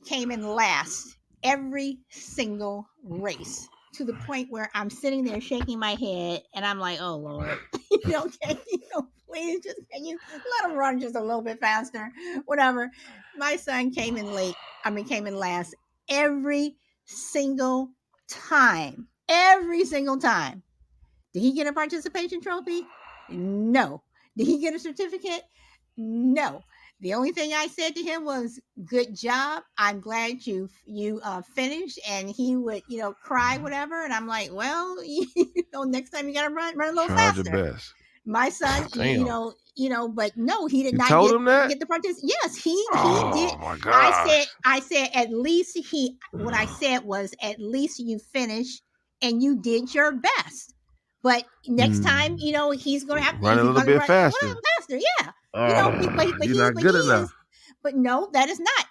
came in last every single race, to the point where I'm sitting there shaking my head and I'm like, oh Lord, please just, can you let him run just a little bit faster? Whatever. My son came in last every single time. Every single time. Did he get a participation trophy? No. Did he get a certificate? No. The only thing I said to him was, "Good job. I'm glad you finished." And he would, cry, whatever. And I'm like, "Well, next time you got to run a little Try your faster." best. My son, Damn. but no, he did You not told him that? get the participation. Yes, he did. Oh my gosh. I said at least what I said was, at least you finished and you did your best. But next time, he's going to have Run a little bit faster. Faster, yeah. But he's not good enough. But no, that is not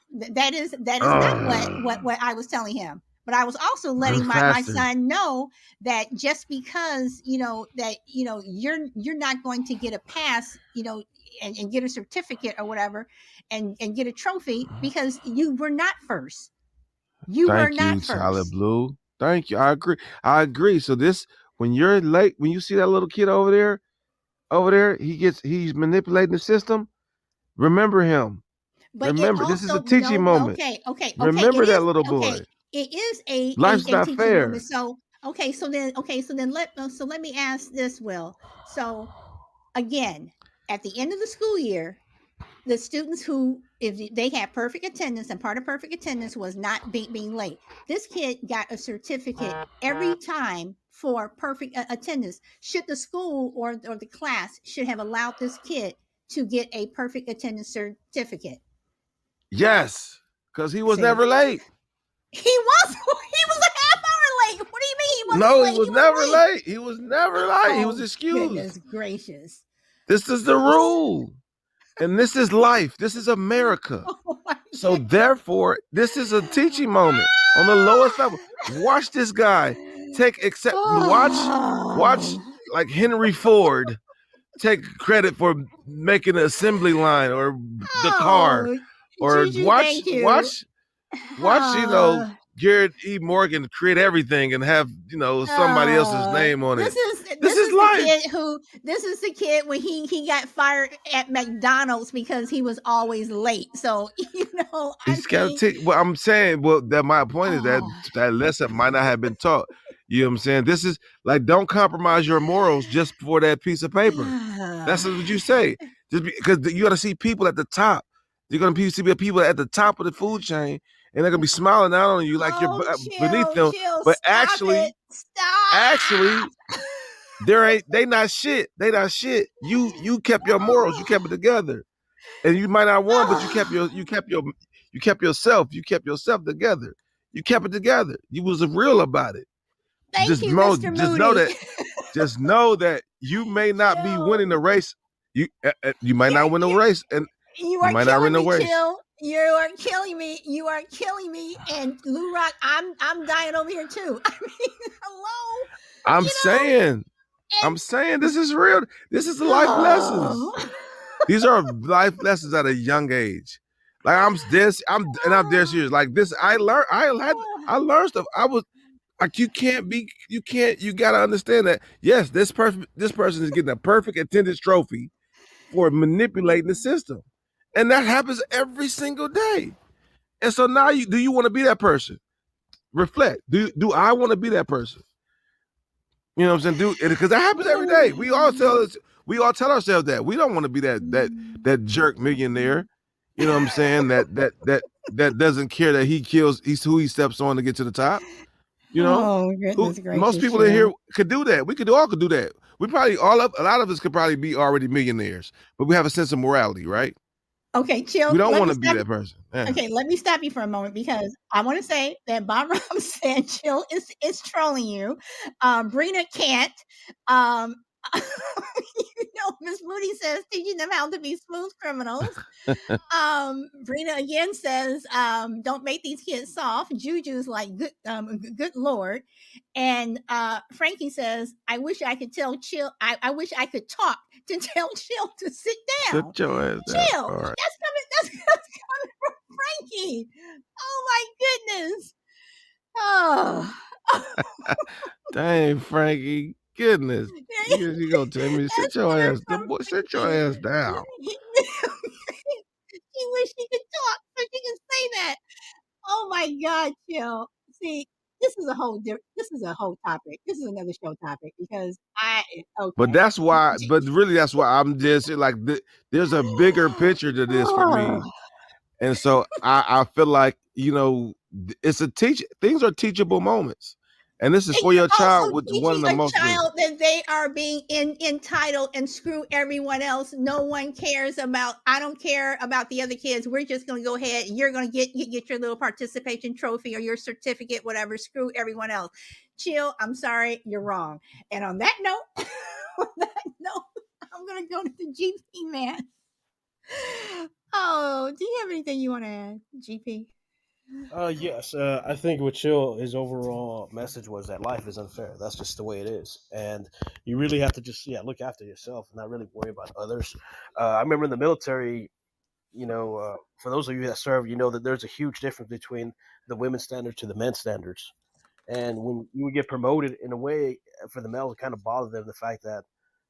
what I was telling him. But I was also letting my son know that just because that you're not going to get a pass, and get a certificate or whatever, and get a trophy because you were not first. Thank you, Solid Blue. Thank you. I agree. So when you're late, when you see that little kid over there, he's manipulating the system. Remember him. But remember, this is a teaching moment. Okay. Remember that little boy. it is a Life's not teaching fair. moment. So let me ask this, Will. So again, at the end of the school year, the students who, if they had perfect attendance, and part of perfect attendance was not being late, this kid got a certificate every time for perfect attendance. Should the school or the class should have allowed this kid to get a perfect attendance certificate? Yes, because he was See, never late. he was a half hour late. What do you mean he wasn't No, he late? was He was never late. late. He was never late. He was Oh excused. goodness gracious! This is the rule. And this is life. This is America. Oh my So goodness. therefore, this is a teaching moment on the lowest level. Watch this guy watch like Henry Ford take credit for making an assembly line or the car, Oh, or Juju, thank you. watch Garrett E. Morgan create everything and have somebody else's name on it. This is life. This is the kid when he got fired at McDonald's because he was always late. So He's got to take. Well, I'm saying, that my point is that lesson might not have been taught. You know what I'm saying? This is like, don't compromise your morals just for that piece of paper. That's what you say. Just because you got to see people at the top. You're going to see people at the top of the food chain, and they're going to be smiling out on you like you're beneath them. But actually, they not shit. They not shit. You kept your morals. You kept it together, and you might not have won, but you kept yourself. You kept yourself together. You kept it together. You was real about it. Thank you, Mr. Moody. Just know that you may not be winning the race. You might not win the race, and you might not win the race. Chill. You are killing me. And Lou Rock, I'm dying over here too. I mean, hello. I'm saying this is real. This is life lessons. These are life lessons at a young age. Like I'm dead serious. Like this, I learned stuff. I was like, you gotta understand that. Yes, this person is getting a perfect attendance trophy for manipulating the system. And that happens every single day. And so now do you want to be that person? Reflect. Do I want to be that person? You know what I'm saying? Because that happens every day. We all tell ourselves that. We don't want to be that jerk millionaire. You know what I'm saying? That doesn't care that he's who he steps on to get to the top. You know? Oh, goodness gracious. Most people in here could do that. We all could do that. We probably a lot of us could probably be already millionaires, but we have a sense of morality, right? Okay, chill. We don't want to be that person. Yeah. Okay, let me stop you for a moment because I want to say that Bob Rob said chill is trolling you. Brina can't. Miss Moody says teaching them how to be smooth criminals. Brina again says, don't make these kids soft. Juju's like, good Lord. And Frankie says, I wish I could tell Chill. I wish I could talk to tell Chill to sit down. Sit your ass down. Chill. Right. That's coming from Frankie. Oh my goodness. Oh. Dang, Frankie. Goodness. You gonna tell me sit your ass down. He wish he could talk so she can say that. Oh my God, Chill. See, this is a whole topic. This is another show topic because But that's why. But really, that's why I'm just like there's a bigger picture to this for me, and so I feel like it's things are teachable moments. And this is for your child, which one of the most child that they are being entitled and screw everyone else. No one cares about. I don't care about the other kids. We're just going to go ahead. You're going to get your little participation trophy or your certificate, whatever. Screw everyone else. Chill. I'm sorry, you're wrong. And on that note, I'm going to go to the GP man. Oh, do you have anything you want to add, GP? Yes. I think what Chill, his overall message was that life is unfair. That's just the way it is, and you really have to just look after yourself and not really worry about others. I remember in the military, for those of you that serve, you know that there's a huge difference between the women's standards to the men's standards, and when you would get promoted, in a way, for the males, it kind of bothered them the fact that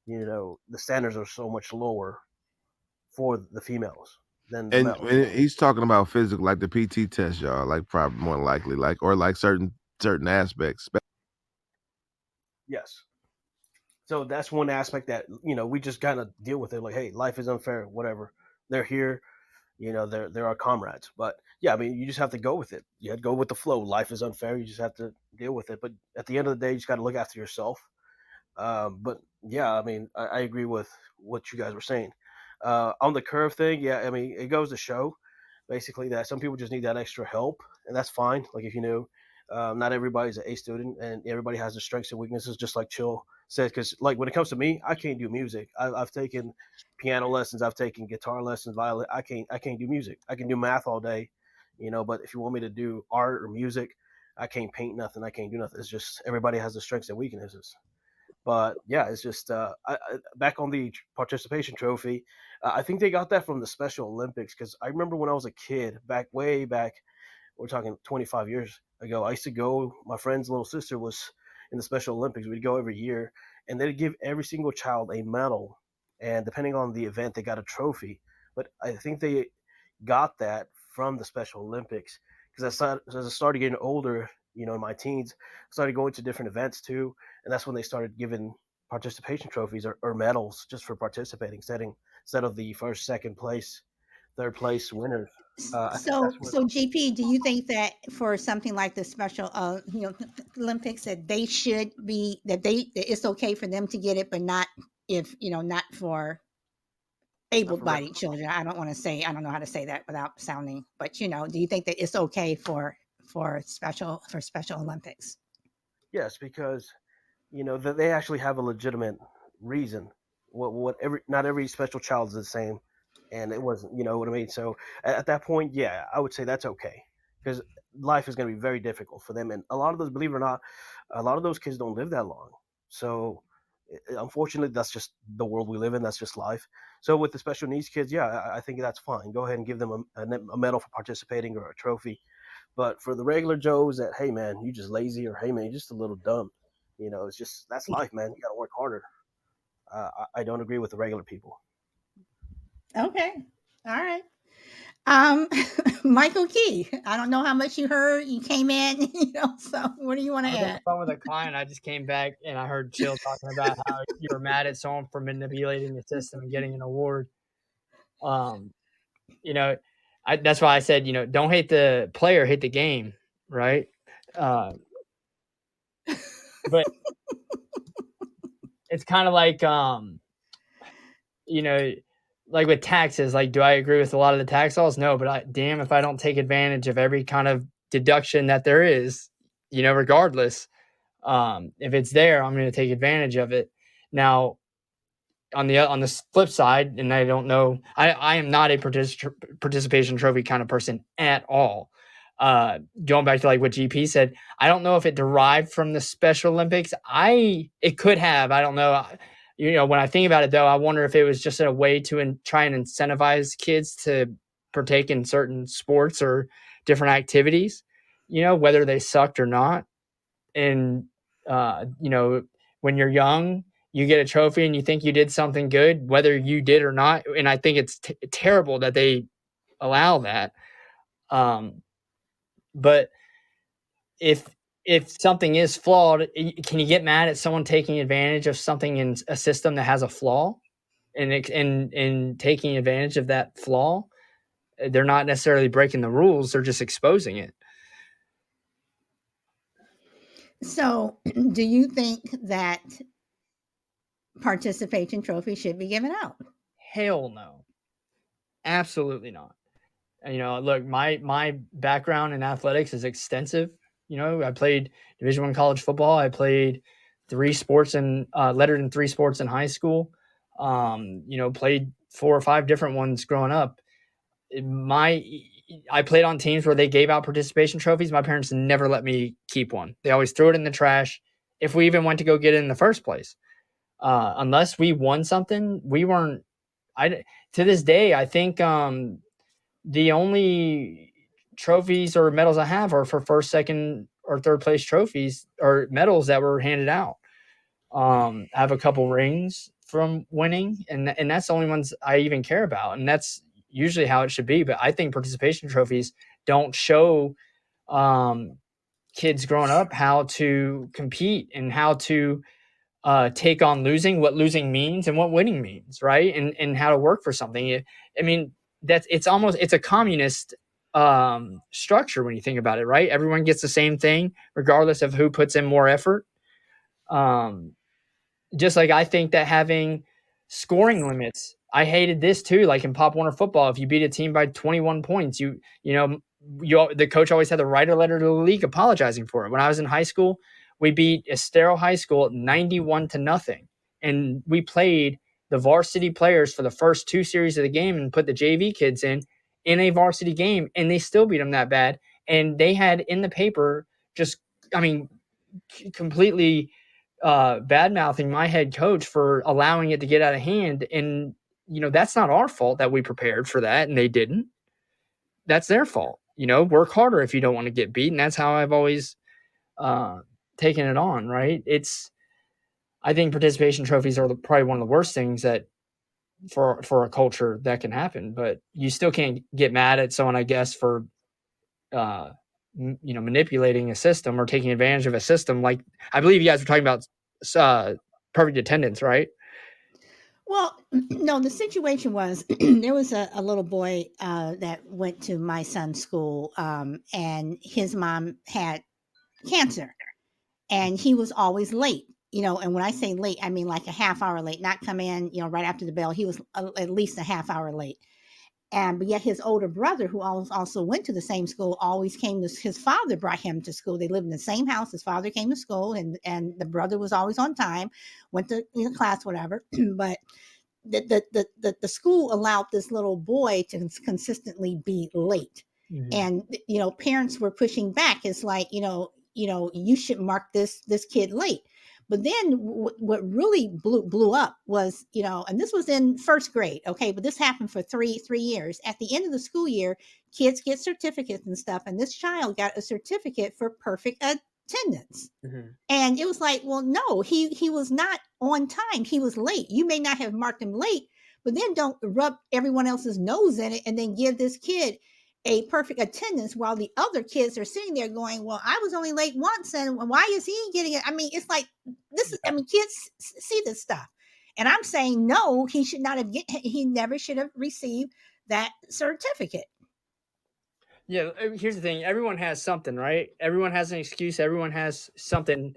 the standards are so much lower for the females. than the And, medal. and he's talking about physical, like the PT test, y'all, like probably more likely, like or like certain aspects. Yes. So that's one aspect that we just kind of deal with it. Like, hey, life is unfair. Whatever. They're here. They're our comrades. But yeah, I mean, you just have to go with it. You have to go with the flow. Life is unfair. You just have to deal with it. But at the end of the day, you just got to look after yourself. But yeah, I mean, I agree with what you guys were saying. On the curve thing, yeah, I mean, it goes to show basically that some people just need that extra help, and that's fine. Like if you knew, not everybody's an A student, and everybody has their strengths and weaknesses, just like Chill said. Because like when it comes to me, I can't do music. I've taken piano lessons, I've taken guitar lessons, violin. I can't do music. I can do math all day, but if you want me to do art or music, I can't paint nothing. I can't do nothing. It's just everybody has their strengths and weaknesses. But yeah, it's just back on the participation trophy. I think they got that from the Special Olympics because I remember when I was a kid, back way back, we're talking 25 years ago. I used to go. My friend's little sister was in the Special Olympics. We'd go every year, and they'd give every single child a medal, and depending on the event, they got a trophy. But I think they got that from the Special Olympics because as I started getting older, in my teens, I started going to different events too, and that's when they started giving participation trophies or medals just for participating, instead of the first, second place, third place winners. I think So, that's what. so GP, do you think that for something like the special, Olympics, that they should be that it's okay for them to get it, but not if not for Not for regular. able-bodied children? I don't know how to say that without sounding, but do you think that it's okay for Special Olympics? Yes, because that they actually have a legitimate reason. What every not every special child is the same, and it wasn't. You know what I mean? So at that point, yeah, I would say that's okay because life is going to be very difficult for them, and a lot of those, believe it or not, a lot of those kids don't live that long. So unfortunately, that's just the world we live in. That's just life. So with the special needs kids, yeah, I think that's fine. Go ahead and give them a medal for participating or a trophy. But for the regular Joes that, hey man, you just lazy, or hey man, you're just a little dumb, it's just that's life, man. You got to work harder. I don't agree with the regular people. Okay, all right. Um, Michael Key, I don't know how much you heard. You came in, so what do you want I to was on the add? phone with a client. I just came back and I heard Chill talking about how you were mad at someone for manipulating the system and getting an award. Um, you know, that's why I said, don't hate the player, hate the game, right? Uh, but it's kind of like, you know, like with taxes. Like, do I agree with a lot of the tax laws? No, but damn if I don't take advantage of every kind of deduction that there is, regardless. If it's there, I'm going to take advantage of it. Now, on the flip side, and I don't know, I am not a participation trophy kind of person at all. Going back to like what GP said, I don't know if it derived from the Special Olympics. It could have. I don't know. When I think about it, though, I wonder if it was just a way to try and incentivize kids to partake in certain sports or different activities. Whether they sucked or not, and when you're young, you get a trophy and you think you did something good, whether you did or not. And I think it's terrible that they allow that. But if something is flawed, can you get mad at someone taking advantage of something in a system that has a flaw, and taking advantage of that flaw? They're not necessarily breaking the rules; they're just exposing it. So, do you think that participation trophy should be given out? Hell no, absolutely not. Look, my background in athletics is extensive. I played Division I college football. I played lettered in 3 sports in high school. Played 4 or 5 different ones growing up. I played on teams where they gave out participation trophies. My parents never let me keep one. They always threw it in the trash if we even went to go get it in the first place. Unless we won something, we weren't. To this day, I think the only trophies or medals I have are for first, second, or third place trophies or medals that were handed out. I have a couple rings from winning, and that's the only ones I even care about. And that's usually how it should be. But I think participation trophies don't show kids growing up how to compete and how to take on losing, what losing means and what winning means, right? And how to work for something. I mean, it's a communist structure when you think about it, right? Everyone gets the same thing regardless of who puts in more effort. Just like I think that having scoring limits, I hated this too. Like in Pop Warner football, if you beat a team by 21 points, the coach always had to write a letter to the league apologizing for it. When I was in high school, we beat Estero High School 91-0, and we played the varsity players for the first 2 series of the game and put the JV kids in a varsity game, and they still beat them that bad. And they had in the paper completely bad mouthing my head coach for allowing it to get out of hand. And, that's not our fault that we prepared for that and they didn't. That's their fault. Work harder if you don't want to get beat. And that's how I've always taken it on, right? I think participation trophies are probably one of the worst things that for a culture that can happen, but you still can't get mad at someone, I guess, for manipulating a system or taking advantage of a system. Like I believe you guys were talking about perfect attendance, right? Well, no, the situation was there was a little boy that went to my son's school, and his mom had cancer, and he was always late. And when I say late, I mean like a half hour late, not come in, right after the bell. He was at least a half hour late. But yet his older brother, who also went to the same school, always came to his father brought him to school. They lived in the same house. His father came to school, and the brother was always on time, went to class, whatever. But the school allowed this little boy to consistently be late. And parents were pushing back. It's like, you should mark this kid late. But then what really blew up was, and this was in first grade, okay, but this happened for three years. At the end of the school year, kids get certificates and stuff, and this child got a certificate for perfect attendance. And it was like, well, no, he was not on time. He was late. You may not have marked him late, but then don't rub everyone else's nose in it and then give this kid a perfect attendance while the other kids are sitting there going, well, I was only late once, and why is he getting it? I mean, it's like kids see this stuff. And I'm saying, no, he should not have he never should have received that certificate. Yeah, here's the thing. Everyone has something, right? Everyone has an excuse. Everyone has something.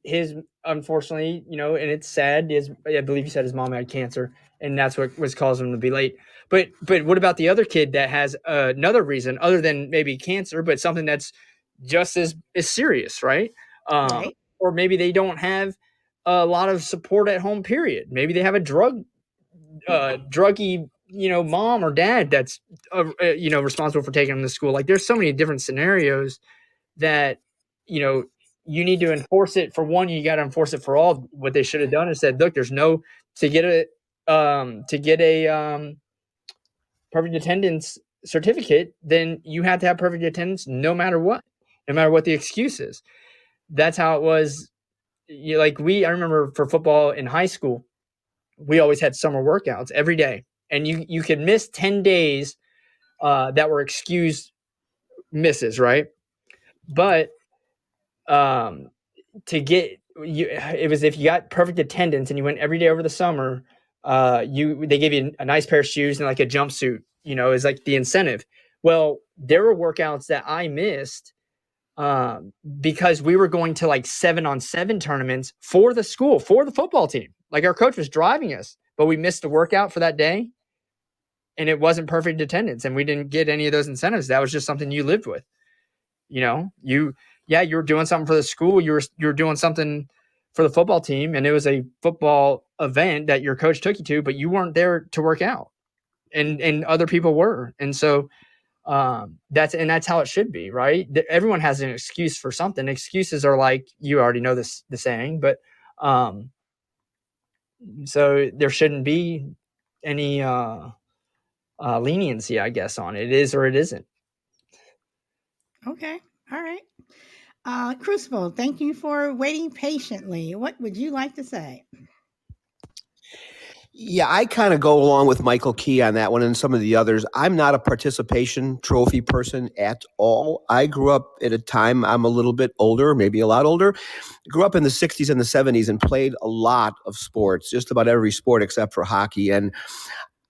His, unfortunately, and it's sad. I believe you said his mom had cancer, and that's what was causing him to be late. But what about the other kid that has another reason other than maybe cancer, but something that's just as serious, right? Right. Or maybe they don't have a lot of support at home, period. Maybe they have a druggy, mom or dad that's, responsible for taking them to school. Like there's so many different scenarios that, you need to enforce it for one. You got to enforce it for all. What they should have done is said, look, there's no, to get a perfect attendance certificate, then you have to have perfect attendance no matter what the excuse is. That's how it was. I remember for football in high school, we always had summer workouts every day, and you could miss 10 days that were excused misses, right? But it was if you got perfect attendance and you went every day over the summer, they gave you a nice pair of shoes and like a jumpsuit, is like the incentive. Well, there were workouts that I missed because we were going to like 7-on-7 tournaments for the school, for the football team. Like our coach was driving us, but we missed a workout for that day and it wasn't perfect attendance and we didn't get any of those incentives. That was just something you lived with. You were doing something for the school. You were doing something for the football team, and it was a football event that your coach took you to, but you weren't there to work out, and other people were. And so that's how it should be, right? Everyone has an excuse for something. Excuses are like, you already know the saying, but so there shouldn't be any leniency, I guess, on it. It is or it isn't. Okay. All right. Crucible, thank you for waiting patiently. What would you like to say? Yeah, I kind of go along with Michael Key on that one and some of the others. I'm not a participation trophy person at all. I grew up at a time, I'm a little bit older, maybe a lot older. Grew up in the 60s and the 70s and played a lot of sports, just about every sport except for hockey. And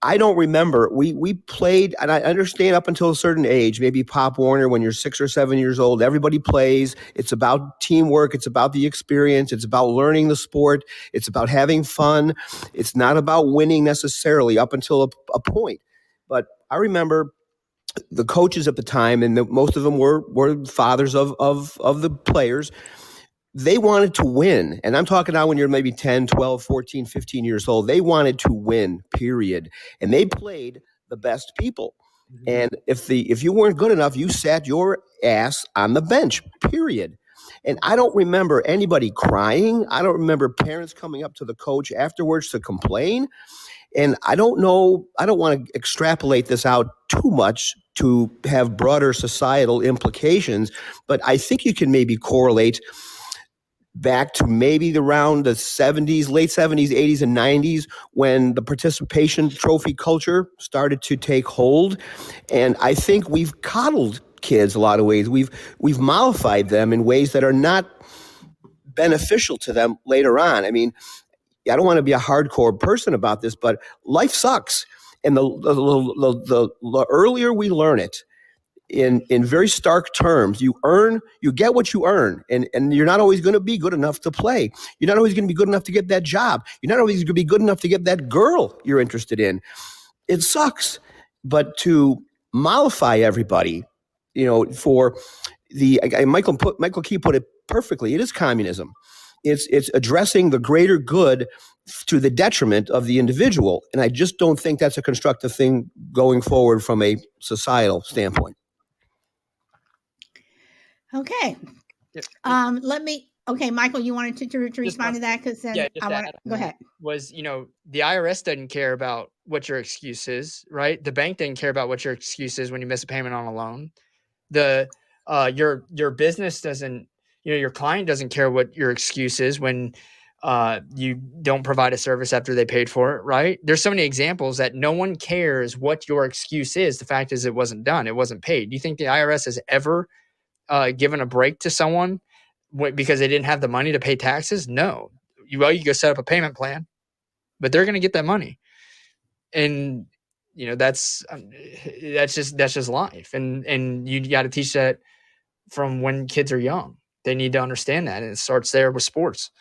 I don't remember. We played, and I understand up until a certain age, maybe Pop Warner, when you're 6 or 7 years old, everybody plays. It's about teamwork. It's about the experience. It's about learning the sport. It's about having fun. It's not about winning necessarily up until a point. But I remember the coaches at the time, and most of them were fathers of the players. They wanted to win. And I'm talking now when you're maybe 10, 12, 14, 15 years old. They wanted to win, period. And they played the best people. And if you weren't good enough, you sat your ass on the bench, period. And I don't remember anybody crying. I don't remember parents coming up to the coach afterwards to complain. And I don't know, I don't want to extrapolate this out too much to have broader societal implications, but I think you can maybe correlate back to maybe around the 70s, late 70s, 80s, and 90s, when the participation trophy culture started to take hold. And I think we've coddled kids a lot of ways. We've mollified them in ways that are not beneficial to them later on. I mean, I don't want to be a hardcore person about this, but life sucks. And the earlier we learn it, in very stark terms, you get what you earn, and you're not always going to be good enough to play. You're not always going to be good enough to get that job. You're not always going to be good enough to get that girl you're interested in. It sucks, but to mollify everybody, for Michael Key put it perfectly. It is communism. It's addressing the greater good to the detriment of the individual, and I just don't think that's a constructive thing going forward from a societal standpoint. Okay. Okay, Michael, you wanted to respond to that? Because then I want to go ahead. Was, the IRS doesn't care about what your excuse is, right? The bank didn't care about what your excuse is when you miss a payment on a loan. Your business doesn't, your client doesn't care what your excuse is when you don't provide a service after they paid for it, right? There's so many examples that no one cares what your excuse is. The fact is, it wasn't done. It wasn't paid. Do you think the IRS has ever given a break to someone because they didn't have the money to pay taxes? No. You go set up a payment plan, but they're going to get that money. And that's just life. And you got to teach that from when kids are young. They need to understand that. And it starts there with sports.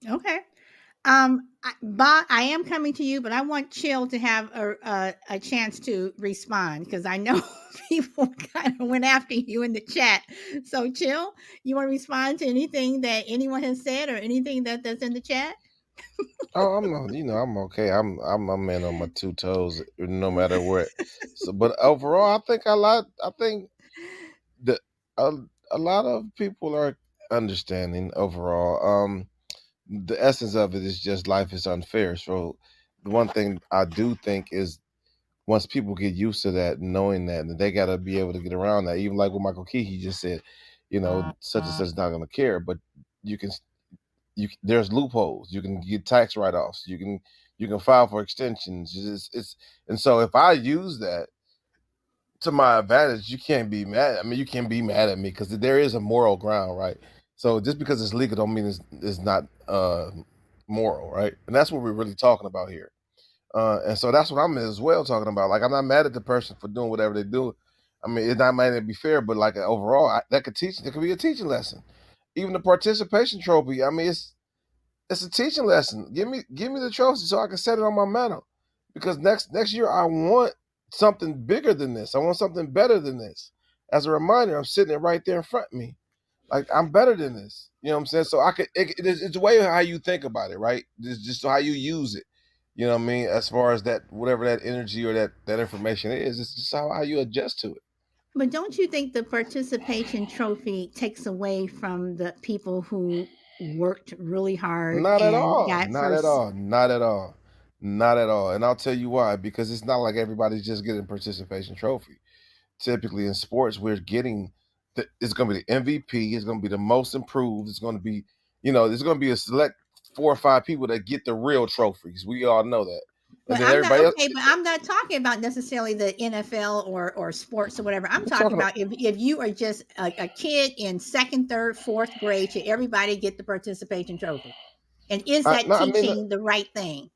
Okay. Bob, I am coming to you, but I want Chill to have a chance to respond, because I know people kind of went after you in the chat. So Chill, you want to respond to anything that anyone has said or anything that's in the chat? Oh, I'm okay. I'm a man on my two toes, no matter what. So, but overall, I think that a lot of people are understanding overall. The essence of it is just life is unfair. So, the one thing I do think is once people get used to that, knowing that, and they got to be able to get around that. Even like what Michael Key, he just said, such and such is not going to care, but you can. There's loopholes. You can get tax write-offs. You can file for extensions. And so if I use that to my advantage, you can't be mad. I mean, you can't be mad at me because there is a moral ground, right? So just because it's legal don't mean it's not moral, right? And that's what we're really talking about here. And so that's what I'm as well talking about. Like, I'm not mad at the person for doing whatever they do. I mean, it's not might be fair, but like overall, that could be a teaching lesson. Even the participation trophy. I mean, it's a teaching lesson. Give me the trophy so I can set it on my mantle. Because next year I want something bigger than this. I want something better than this. As a reminder, I'm sitting it right there in front of me. Like, I'm better than this. You know what I'm saying? So it's a way of how you think about it, right? It's just how you use it. You know what I mean? As far as that, whatever that energy or that information is, it's just how you adjust to it. But don't you think the participation trophy takes away from the people who worked really hard? Not at and all. got Not first? at all. Not at all. Not at all. And I'll tell you why. Because it's not like everybody's just getting a participation trophy. Typically in sports, we're getting it's going to be the MVP. It's going to be the most improved. It's going to be, there's going to be a select 4 or 5 people that get the real trophies. We all know that. And But then I'm not everybody else. okay. But I'm not talking about necessarily the NFL or sports or whatever. I'm talking about if you are just a kid in second, third, fourth grade, should everybody get the participation trophy? And is that No, I mean, teaching the right thing?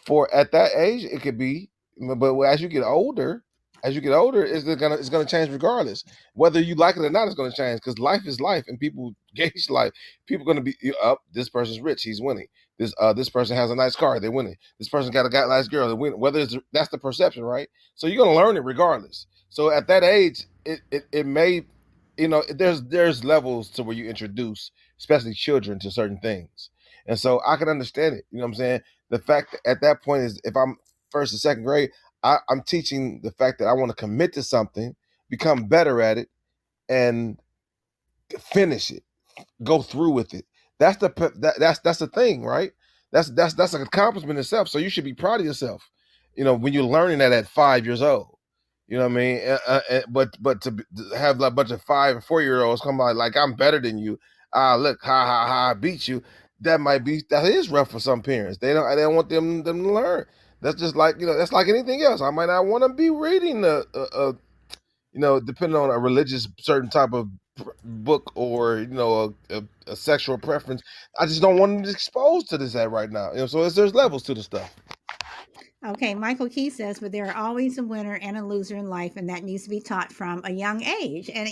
for at that age, it could be, but as you get older, it's gonna change regardless. Whether you like it or not, it's gonna change because life is life, and people gauge life. People are gonna be up. This person's rich, he's winning. This person has a nice car, they're winning. This person got a nice girl, they're winning. That's the perception, right? So you're gonna learn it regardless. So at that age, it may, there's levels to where you introduce, especially children, to certain things, and so I can understand it. You know what I'm saying? The fact that at that point is if I'm first or second grade, I'm teaching the fact that I want to commit to something, become better at it, and finish it, go through with it. That's the thing, right? That's an accomplishment itself. So you should be proud of yourself. When you're learning that at 5 years old. You know what I mean? But to have like a bunch of 5 and 4-year-olds come out like I'm better than you. Look, ha ha ha, I beat you. That is rough for some parents. They don't want them to learn. That's just like that's like anything else. I might not want to be reading depending on a religious certain type of book or a sexual preference. I just don't want them exposed to this right now. So there's levels to the stuff. Okay, Michael Key says, but there are always a winner and a loser in life, and that needs to be taught from a young age. And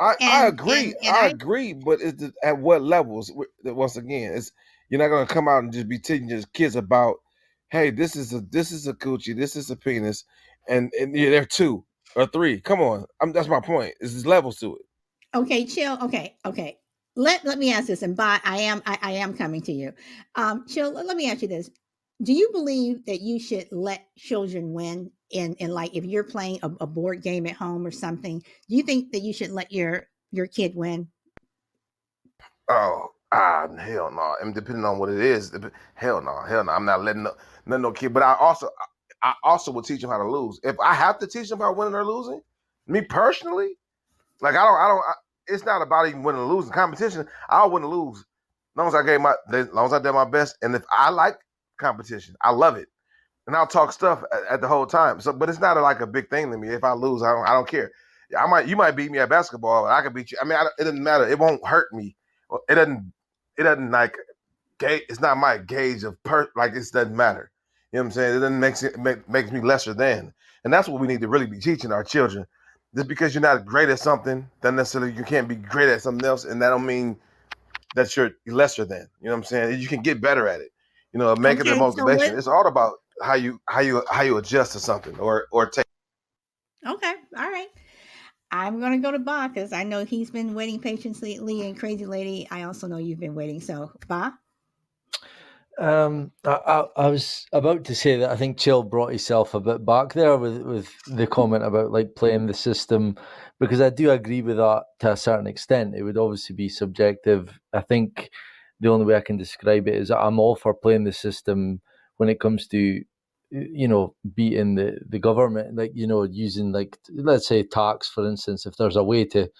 I agree. I agree, but at what levels? Once again, you're not going to come out and just be teaching your kids about, hey, this is a coochie, this is a penis, and they're 2 or 3. Come on, that's my point. There's levels to it. Okay, chill. Okay. Let me ask this, and I am coming to you. Chill. Let me ask you this: do you believe that you should let children win in like if you're playing a board game at home or something? Do you think that you should let your kid win? Oh, hell no. And depending on what it is, hell no. I'm not letting no kid. But I also would teach them how to lose. If I have to teach them about winning or losing, me personally, like it's not about even winning or losing. Competition, I'll win or lose. As long as I did my best. And if I like competition, I love it. And I'll talk stuff at the whole time. So, but it's not like a big thing to me. If I lose, I don't care. You might beat me at basketball, but I can beat you. I mean, it doesn't matter. It won't hurt me. It doesn't like it's not my gauge of like it doesn't matter. You know what I'm saying? It doesn't makes me lesser than. And that's what we need to really be teaching our children. Just because you're not great at something, doesn't necessarily you can't be great at something else, and that don't mean that you're lesser than. You know what I'm saying? You can get better at it. Make it a Okay, so motivation. It's all about how you adjust to something or take. Okay, all right. I'm going to go to Ba because I know he's been waiting patiently, and Crazy Lady, I also know you've been waiting. So, Ba? I was about to say that I think Chill brought himself a bit back there with the comment about like playing the system, because I do agree with that to a certain extent. It would obviously be subjective. I think the only way I can describe it is I'm all for playing the system when it comes to beating the government, like using like let's say tax, for instance. If there's a way to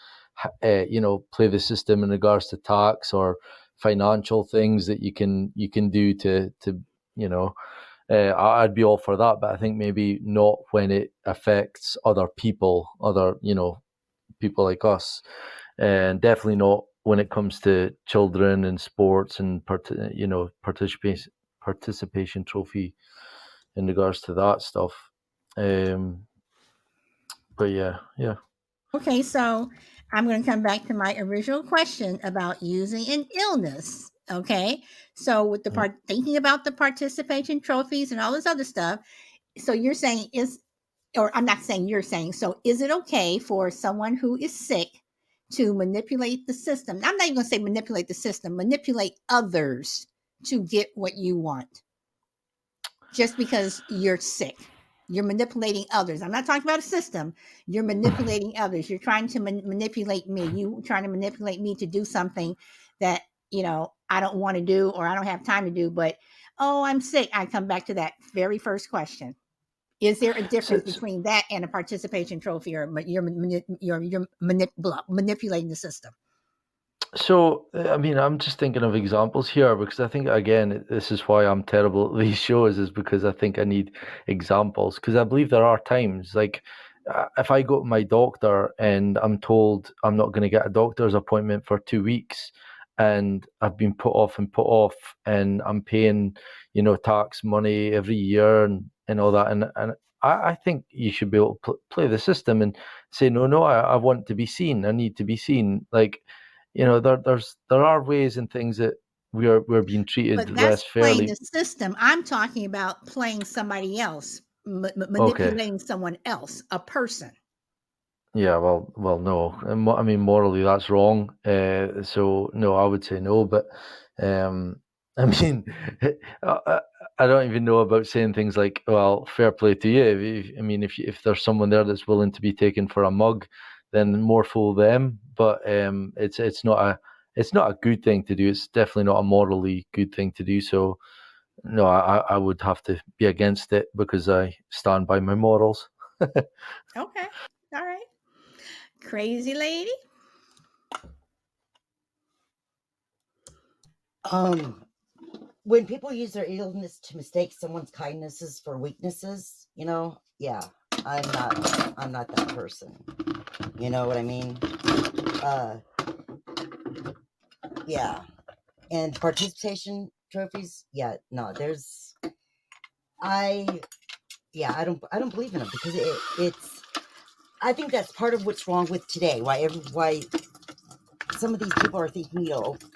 play the system in regards to tax or financial things that you can do to I'd be all for that, but I think maybe not when it affects other people, people like us, and definitely not when it comes to children and sports and participation trophy in regards to that stuff. But yeah. Okay, so I'm going to come back to my original question about using an illness. Okay, so with thinking about the participation trophies and all this other stuff, so you're saying I'm not saying you're saying, so is it okay for someone who is sick to manipulate the system? I'm not even going to say manipulate the system, manipulate others to get what you want just because you're sick. You're manipulating others. I'm not talking about a system. You're manipulating others. You're trying to manipulate me. You trying to manipulate me to do something that, I don't want to do or I don't have time to do. But, I'm sick. I come back to that very first question. Is there a difference between that and a participation trophy, or you're manipulating the system? So, I mean, I'm just thinking of examples here because I think, again, this is why I'm terrible at these shows, is because I think I need examples. Because I believe there are times, like, if I go to my doctor and I'm told I'm not going to get a doctor's appointment for 2 weeks, and I've been put off, and I'm paying, tax money every year and all that. And I think you should be able to play the system and say, no, I want to be seen. I need to be seen. Like, there are ways and things that we're being treated But less that's playing the fairly. system. I'm talking about playing somebody else, Okay. manipulating someone else, a person. Yeah, well, no. I mean, morally, that's wrong. So no, I would say no. But I mean, I, I don't even know about saying things like, "Well, fair play to you." I mean, if there's someone there that's willing to be taken for a mug, then more fool them. But it's not a good thing to do. It's definitely not a morally good thing to do. So no, I would have to be against it because I stand by my morals. Okay. All right. Crazy lady. When people use their illness to mistake someone's kindnesses for weaknesses, yeah, I'm not that person. You know what I mean? Yeah. And participation trophies, yeah, no, I don't believe in them because it's I think that's part of what's wrong with today. Why some of these people are thinking,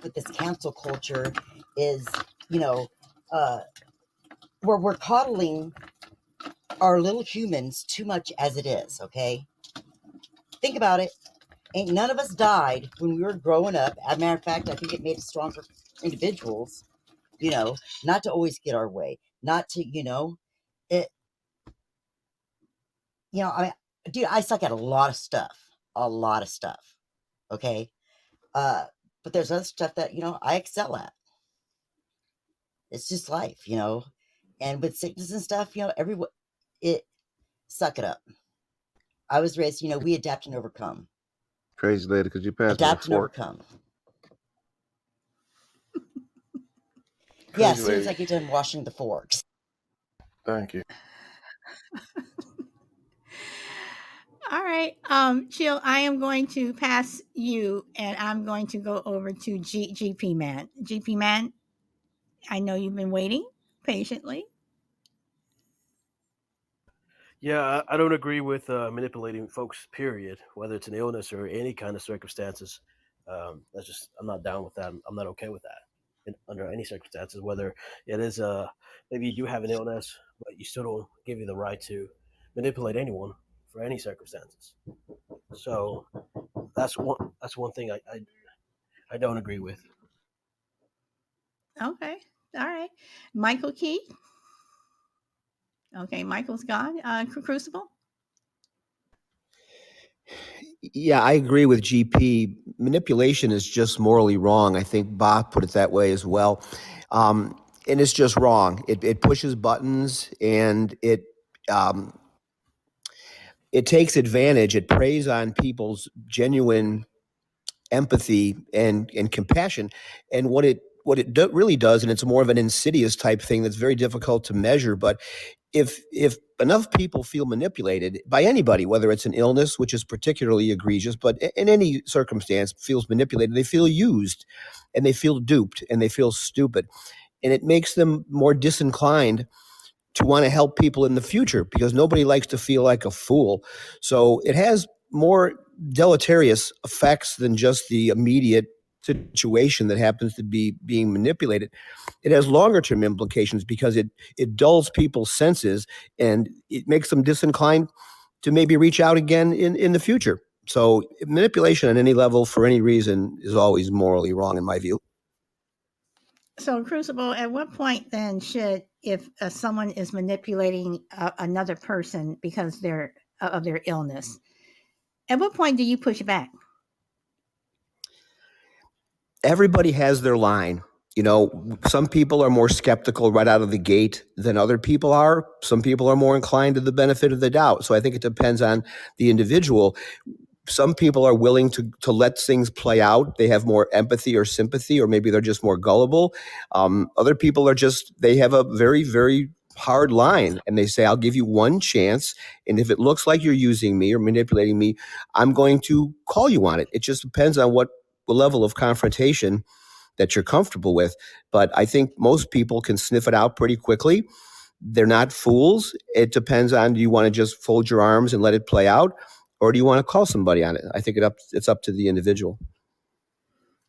with this cancel culture is, where we're coddling our little humans too much as it is, okay? Think about it. Ain't none of us died when we were growing up. As a matter of fact, I think it made us stronger individuals, not to always get our way, not to, it, dude, I suck at a lot of stuff, okay? But there's other stuff that, I excel at. It's just life, and with sickness and stuff, suck it up. I was raised, we adapt and overcome. Crazy lady, could you pass me a Adapt and fork? overcome. Yeah, as Crazy soon as I lady. get done washing the forks. Thank you. All right. Jill, I am going to pass you and I'm going to go over to GP Man. GP Man, I know you've been waiting patiently. Yeah, I don't agree with manipulating folks. Period. Whether it's an illness or any kind of circumstances, that's just I'm not down with that. I'm not okay with that under any circumstances. Whether it is maybe you do have an illness, but you still don't give you the right to manipulate anyone for any circumstances. So that's one thing I don't agree with. Okay. All right. Michael Key. Okay, Michael's gone. Crucible. Yeah, I agree with GP. Manipulation is just morally wrong. I think Bob put it that way as well. And it's just wrong. It pushes buttons and it takes advantage. It preys on people's genuine empathy and compassion. And what it really does, and it's more of an insidious type thing that's very difficult to measure, but if enough people feel manipulated by anybody, whether it's an illness, which is particularly egregious, but in any circumstance feels manipulated, they feel used and they feel duped and they feel stupid. And it makes them more disinclined to want to help people in the future because nobody likes to feel like a fool. So it has more deleterious effects than just the immediate situation that happens to be being manipulated. It has longer term implications because it dulls people's senses and it makes them disinclined to maybe reach out again in the future. So manipulation on any level for any reason is always morally wrong in my view. So, Crucible, at what point then should, if someone is manipulating another person because of their illness, at what point do you push back? Everybody has their line. Some people are more skeptical right out of the gate than other people are. Some people are more inclined to the benefit of the doubt. So I think it depends on the individual. some people are willing to let things play out. They have more empathy or sympathy, or maybe they're just more gullible. Other people are just, they have a very, very hard line, and they say, I'll give you one chance, and if it looks like you're using me or manipulating me, I'm going to call you on it. It just depends on what level of confrontation that you're comfortable with. But I think most people can sniff it out pretty quickly. They're not fools. It depends on, do you want to just fold your arms and let it play out, or do you want to call somebody on it? I think it's up to the individual.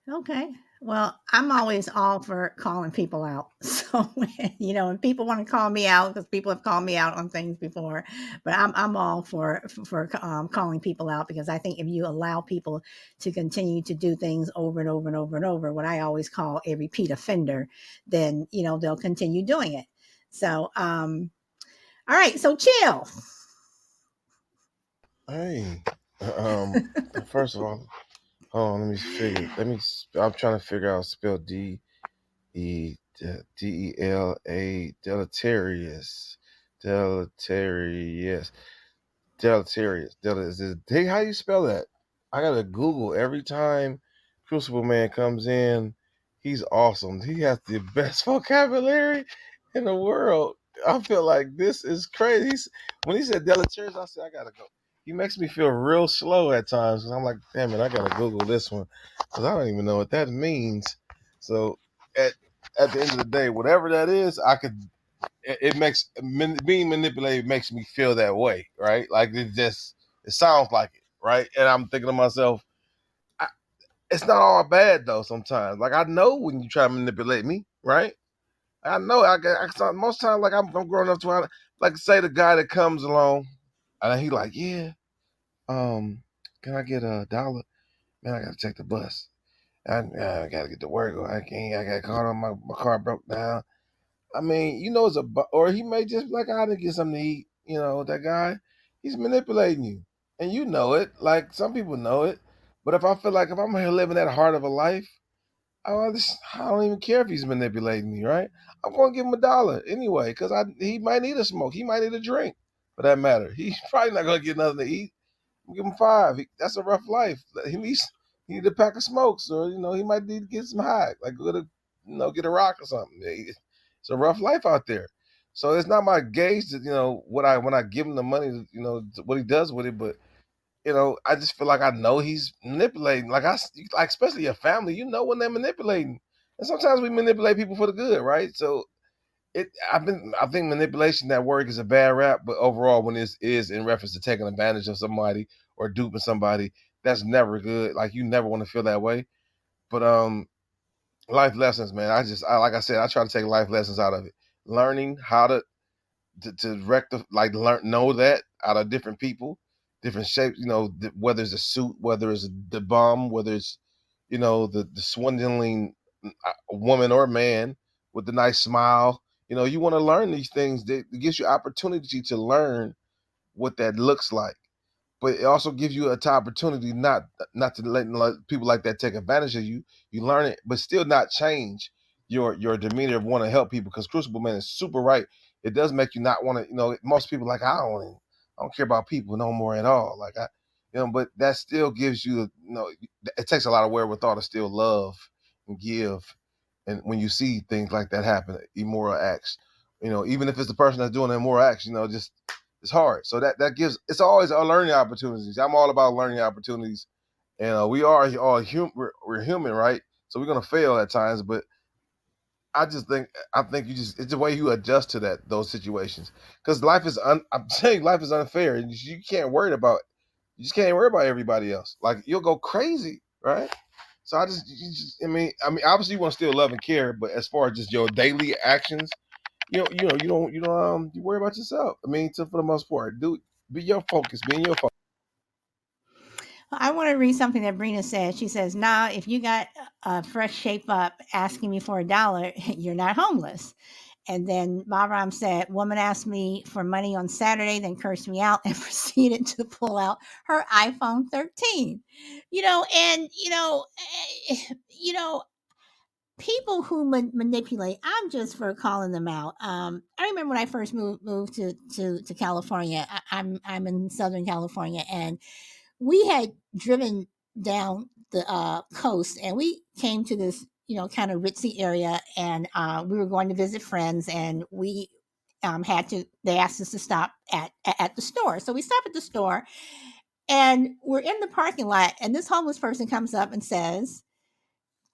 Okay. Well, I'm always all for calling people out. So, and people want to call me out because people have called me out on things before, but I'm all for calling people out, because I think if you allow people to continue to do things over and over and over and over, what I always call a repeat offender, then, they'll continue doing it. So, all right. So chill. Hey, first of all, hold on, I'm trying to figure out spell DELA, deleterious. How you spell that? I gotta Google every time Crucible Man comes in. He's awesome. He has the best vocabulary in the world. I feel like this is crazy. When he said deleterious, I said I gotta go. He makes me feel real slow at times, and I'm like, damn it, I gotta Google this one because I don't even know what that means. So at the end of the day, whatever that is, it makes being manipulated makes me feel that way, right? Like it sounds like it, right? And I'm thinking to myself, it's not all bad though. Sometimes, like I know when you try to manipulate me, right? I know. Most times, like I'm growing up to like say the guy that comes along, and he like, yeah, can I get $1? Man, I gotta take the bus. I gotta get to work. I can't. I got caught on my car broke down. I mean, it's or he may just be like, I didn't get something to eat. That guy, he's manipulating you, and you know it. Like some people know it, but if I feel like if I'm here living that hard of a life, I don't even care if he's manipulating me, right? I'm gonna give him $1 anyway, because he might need a smoke, he might need a drink, for that matter. He's probably not gonna get nothing to eat. Give him 5. That's a rough life. He need a pack of smokes, or he might need to get some high, like go to get a rock or something. It's a rough life out there. So it's not my gauge that when I give him the money, what he does with it. But I just feel like I know he's manipulating. Like especially your family, when they're manipulating, and sometimes we manipulate people for the good, right? So I think manipulation, that word, is a bad rap, but overall, when this is in reference to taking advantage of somebody or duping somebody, that's never good. Like you never want to feel that way. But life lessons, man. Like I said, I try to take life lessons out of it. Learning how to rectify, like know that out of different people, different shapes. Whether it's a suit, whether it's the bum, whether it's the swindling woman or man with the nice smile. You want to learn these things. That it gives you opportunity to learn what that looks like, but it also gives you an opportunity not to let people like that take advantage of you. You learn it, but still not change your demeanor of want to help people. Because Crucible Man is super right. It does make you not want to. Most people like, I don't care about people no more at all. Like but that still gives you. It takes a lot of wherewithal to still love and give, and when you see things like that happen, immoral acts. Even if it's the person that's doing the immoral acts, just it's hard. So that gives, it's always a learning opportunities. I'm all about learning opportunities, and we are all human. We're human, right? So we're gonna fail at times, but I think it's the way you adjust to those situations. Because I'm saying life is unfair, and you can't worry about. You just can't worry about everybody else. Like you'll go crazy, right? So obviously you want to still love and care, but as far as just your daily actions, you worry about yourself. For the most part, be your focus, be in your focus. I want to read something that Brina said. She says, "Nah, if you got a fresh shape up asking me for $1, you're not homeless." And then Bahram said, "Woman asked me for money on Saturday, then cursed me out and proceeded to pull out her iPhone 13." People who manipulate, I'm just for calling them out. I remember when I first moved to California. I'm in Southern California, and we had driven down the coast, and we came to this, kind of ritzy area, and we were going to visit friends, and we they asked us to stop at the store. So we stopped at the store, and we're in the parking lot, and this homeless person comes up and says,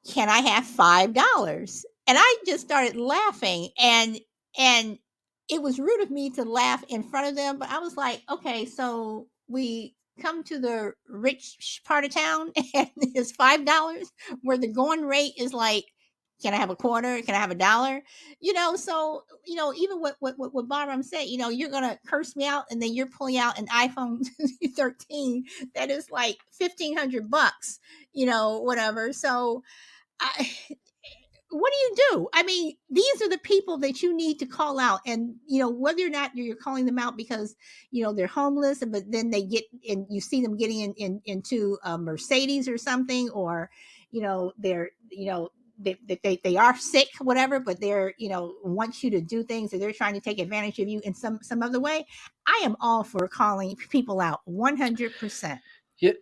"Can I have $5?" And I just started laughing, and it was rude of me to laugh in front of them, but I was like, okay, so we come to the rich part of town and it's $5, where the going rate is like, can I have a quarter? Can I have $1? So even what Barbara said, you're gonna curse me out, and then you're pulling out an iPhone 13 that is like $1,500, whatever. So I, what do you do? I mean, these are the people that you need to call out, and whether or not you're calling them out because they're homeless, but then they get and you see them getting into a Mercedes or something, or they're they are sick, whatever, but they're want you to do things, or they're trying to take advantage of you in some other way. I am all for calling people out 100%. Yeah,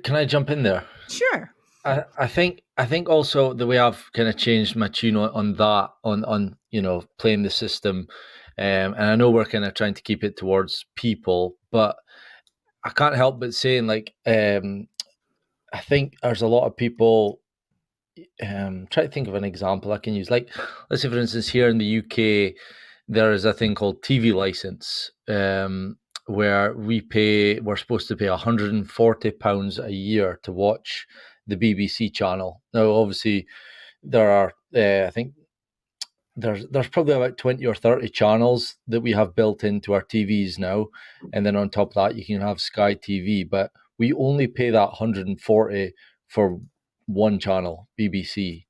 can I jump in there? Sure. I think also the way I've kind of changed my tune on that on playing the system, and I know we're kind of trying to keep it towards people, but I can't help but saying, like, I think there's a lot of people. Try to think of an example I can use. Like, let's say, for instance, here in the UK, there is a thing called TV license, where we're supposed to pay £140 a year to watch the BBC channel. Now, obviously, there are, I think, there's probably about 20 or 30 channels that we have built into our TVs now, and then on top of that, you can have Sky TV, but we only pay that 140 for one channel, BBC,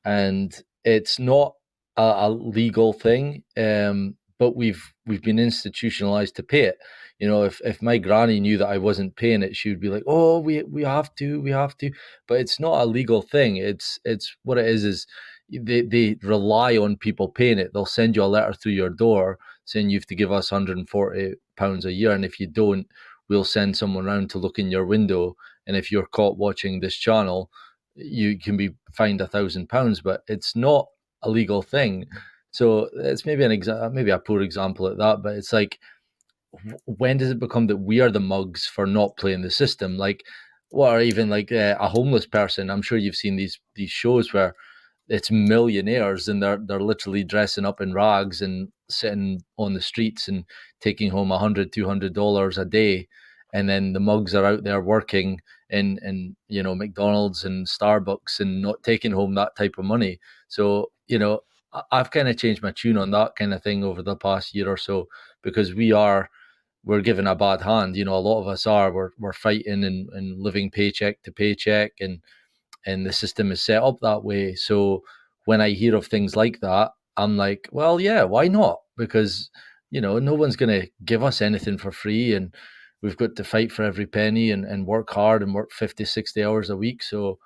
and it's not a legal thing, but we've been institutionalized to pay it. If my granny knew that I wasn't paying it, she would be like, "Oh, we have to, but it's not a legal thing. It's what it is they rely on people paying it. They'll send you a letter through your door saying you have to give us £140 a year, and if you don't, we'll send someone around to look in your window, and if you're caught watching this channel, you can be fined £1,000, but it's not a legal thing." So it's maybe maybe a poor example at that, but it's like, when does it become that we are the mugs for not playing the system? Like, or even like a homeless person. I'm sure you've seen these shows where it's millionaires and they're literally dressing up in rags and sitting on the streets and taking home $100-200 a day, and then the mugs are out there working in McDonald's and Starbucks and not taking home that type of money. So I've kind of changed my tune on that kind of thing over the past year or so, because we're given a bad hand. A lot of us we're fighting and living paycheck to paycheck, and the system is set up that way. So when I hear of things like that, I'm like, well, yeah, why not? Because no one's going to give us anything for free, and we've got to fight for every penny and work hard and work 50-60 hours a week. So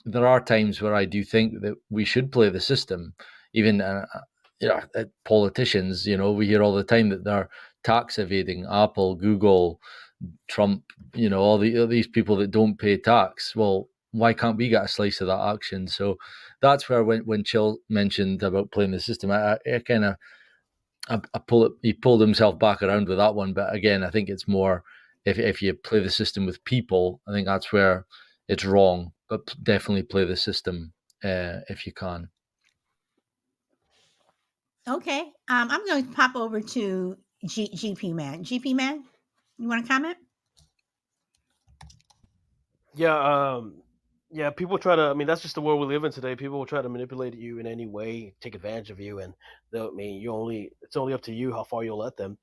there are times where I do think that we should play the system. Even politicians, we hear all the time that they're tax evading. Apple, Google, Trump, all these people that don't pay tax. Well, why can't we get a slice of that action? So that's where when Chill mentioned about playing the system, I kind of he pulled himself back around with that one. But again, I think it's more, if you play the system with people, I think that's where it's wrong. But definitely play the system if you can. Okay. I'm going to pop over to GP Man. GP Man, you want to comment? Yeah, people try to. I mean, that's just the world we live in today. People will try to manipulate you in any way, take advantage of you, and it's only up to you how far you'll let them,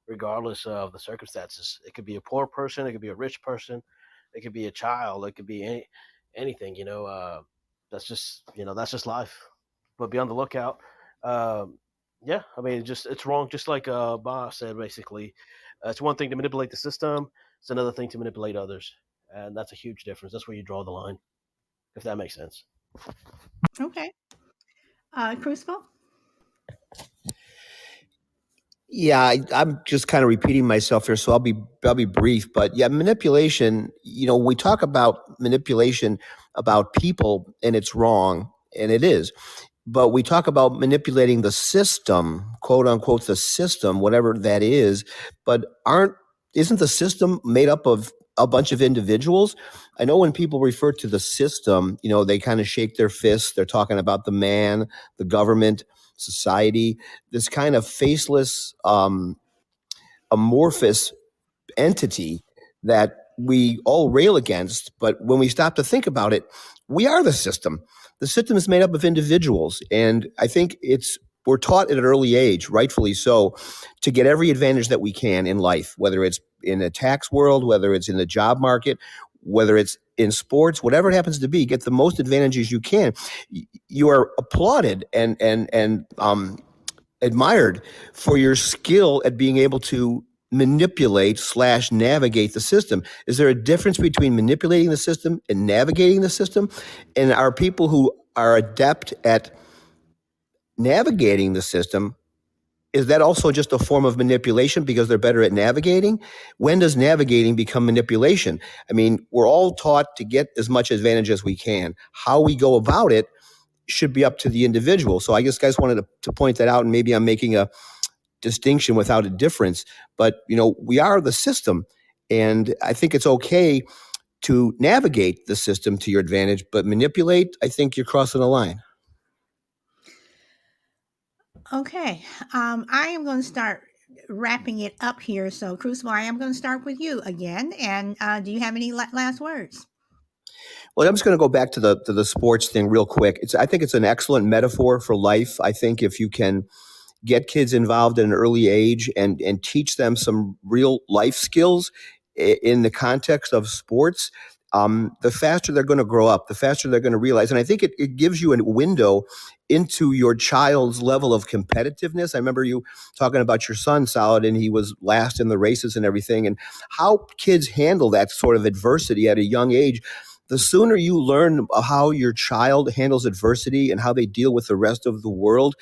regardless of the circumstances. It could be a poor person, it could be a rich person, it could be a child, it could be anything. That's just life. But be on the lookout. Yeah, I mean, it's wrong. Just like Ba said, basically, it's one thing to manipulate the system. It's another thing to manipulate others, and that's a huge difference. That's where you draw the line, if that makes sense. Okay. Crucible? Yeah, I'm just kind of repeating myself here, so I'll be brief. But yeah, manipulation. We talk about manipulation about people, and it's wrong, and it is. But we talk about manipulating the system, quote unquote, the system, whatever that is. But isn't the system made up of a bunch of individuals? I know when people refer to the system, they kind of shake their fists. They're talking about the man, the government, society, this kind of faceless, amorphous entity that we all rail against. But when we stop to think about it, we are the system. The system is made up of individuals. And I think we're taught at an early age, rightfully so, to get every advantage that we can in life, whether it's in a tax world, whether it's in the job market, whether it's in sports, whatever it happens to be, get the most advantages you can. You are applauded and admired for your skill at being able to manipulate/navigate the system. Is there a difference between manipulating the system and navigating the system? And are people who are adept at navigating the system, is that also just a form of manipulation because they're better at navigating? When does navigating become manipulation? I mean, we're all taught to get as much advantage as we can. How we go about it should be up to the individual. So I guys wanted to point that out, and maybe I'm making a distinction without a difference. But we are the system, and I think it's okay to navigate the system to your advantage, but manipulate, I think you're crossing a line. Okay. I am going to start wrapping it up here. So, Crucible, I am going to start with you again. And do you have any last words? Well, I'm just going to go back to the sports thing real quick. I think it's an excellent metaphor for life. I think if you can get kids involved at an early age and teach them some real life skills in the context of sports, the faster they're going to grow up, the faster they're going to realize. And I think it gives you a window into your child's level of competitiveness. I remember you talking about your son, Solid, and he was last in the races and everything, and how kids handle that sort of adversity at a young age. The sooner you learn how your child handles adversity and how they deal with the rest of the world,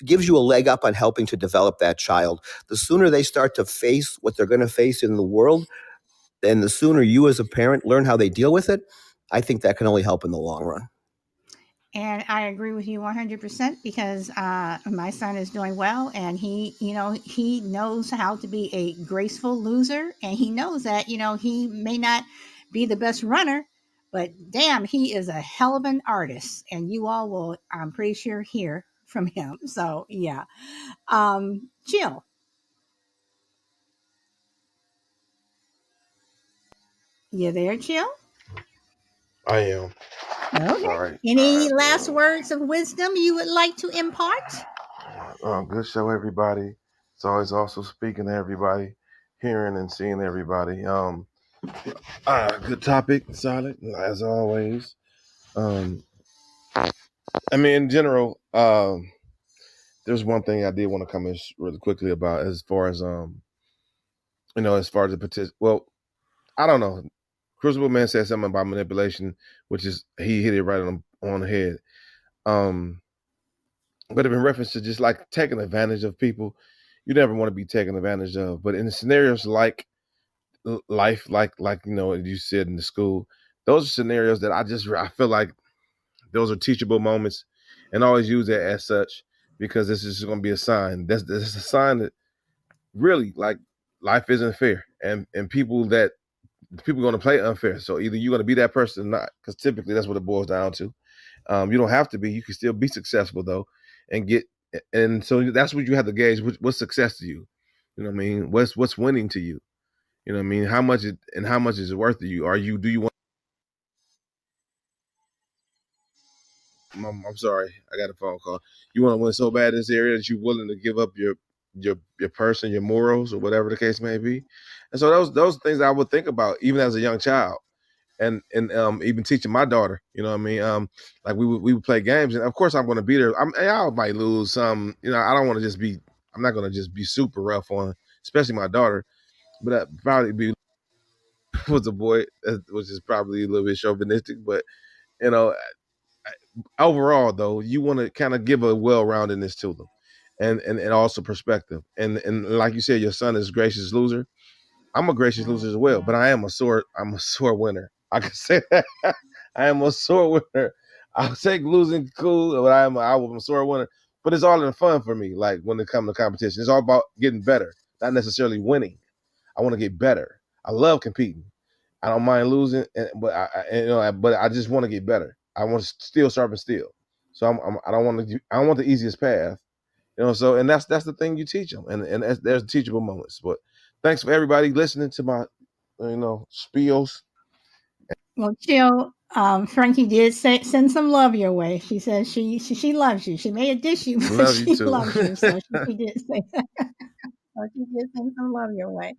gives you a leg up on helping to develop that child. The sooner they start to face what they're going to face in the world, and the sooner you as a parent learn how they deal with it, I think that can only help in the long run. And I agree with you 100% because my son is doing well, and he knows how to be a graceful loser, and he knows that he may not be the best runner, but damn, he is a hell of an artist, and you all will, I'm pretty sure, hear from him. So yeah, Jill. You there, Jill? I am. Okay. Sorry. Any last words of wisdom you would like to impart? Good show, everybody. It's always also speaking to everybody, hearing and seeing everybody. Good topic, solid as always. I mean, in general, there's one thing I did want to comment really quickly about as far as as far as the potential. Well, I don't know. Crucible Man said something about manipulation, which is he hit it right on the head. But in reference to just like taking advantage of people, you never want to be taken advantage of. But in scenarios like life, like you said in the school, those are scenarios that I feel like those are teachable moments, and always use that as such because this is going to be a sign. That's a sign that really like life isn't fair, and people are going to play unfair. So either you're going to be that person or not, because typically that's what it boils down to. You don't have to be. You can still be successful though, and get. And so that's what you have to gauge. What's success to you? You know what I mean? What's winning to you? You know what I mean? How much is it worth to you? Do you want? I'm sorry, I got a phone call. You want to win so bad in this area that you're willing to give up your person, your morals, or whatever the case may be. And so those things I would think about even as a young child. And even teaching my daughter, you know what I mean? Like we would play games, and of course I'm going to be there. I might lose some, I don't want to just be. I'm not going to just be super rough on, especially my daughter, but I'd probably be was a boy, which is probably a little bit chauvinistic, but you know, overall though, you want to kind of give a well-roundedness to them, and also perspective. And like you said, your son is a gracious loser. I'm a gracious loser as well, but I'm a sore winner. I can say that. I am a sore winner. I'll take losing cool, but I'm a sore winner. But it's all in fun for me. Like when it comes to competition, it's all about getting better, not necessarily winning. I want to get better. I love competing. I don't mind losing, but I just want to get better. I want to steel sharpen steel. So I don't want the easiest path. So and that's the thing you teach them, and there's teachable moments. But thanks for everybody listening to my spiels. Well, Jill, Frankie did send some love your way. She says she loves you. She may have dish you, but Love you she too. loves you. So she did say that. So she did send some love your way.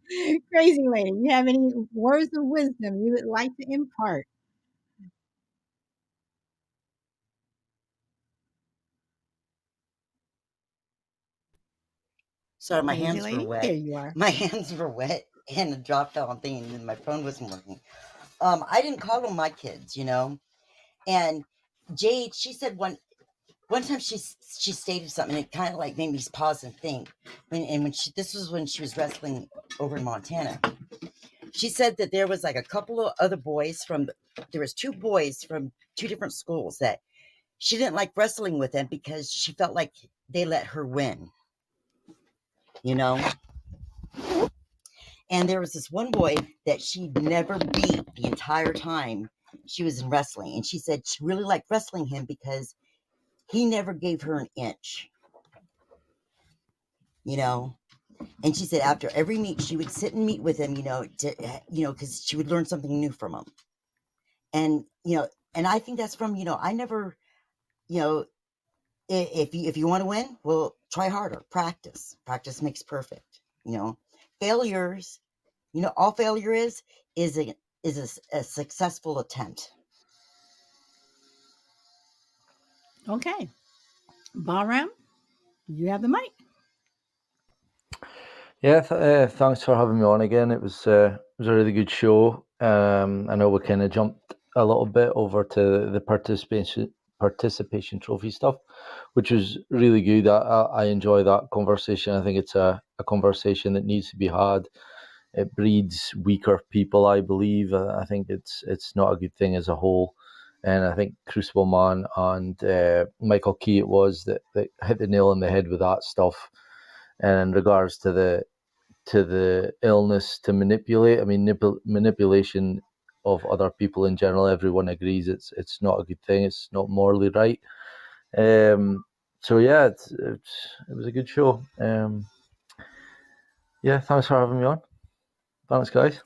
Crazy lady, you have any words of wisdom you would like to impart? Sorry, my Crazy hands were lady, wet. there you are. My hands were wet and it dropped on thing and my phone wasn't working. I didn't call them my kids, And Jade, she said one time she stated something that kind of like made me pause and think. This was when she was wrestling over in Montana. She said that there was like a couple of other boys there was 2 boys from 2 different schools that she didn't like wrestling with them because she felt like they let her win, And there was this one boy that she never beat the entire time she was in wrestling. And she said she really liked wrestling him because he never gave her an inch, And she said after every meet, she would sit and meet with him, because she would learn something new from him. And, and I think that's from, I never, if you want to win, well, try harder, practice makes perfect, failures, all failure is a successful attempt. Okay, Bahram, you have the mic. Yeah, thanks for having me on again. It was a really good show. I know we kind of jumped a little bit over to the participation trophy stuff, which was really good. I enjoy that conversation. I think it's a conversation that needs to be had. It breeds weaker people, I believe. I think it's not a good thing as a whole. And I think Crucible Man and Michael Key, it was that hit the nail on the head with that stuff. And in regards to the illness to manipulate, I mean, manipulation of other people in general, everyone agrees it's not a good thing. It's not morally right. So yeah, it was a good show. Yeah, thanks for having me on. Thanks, guys.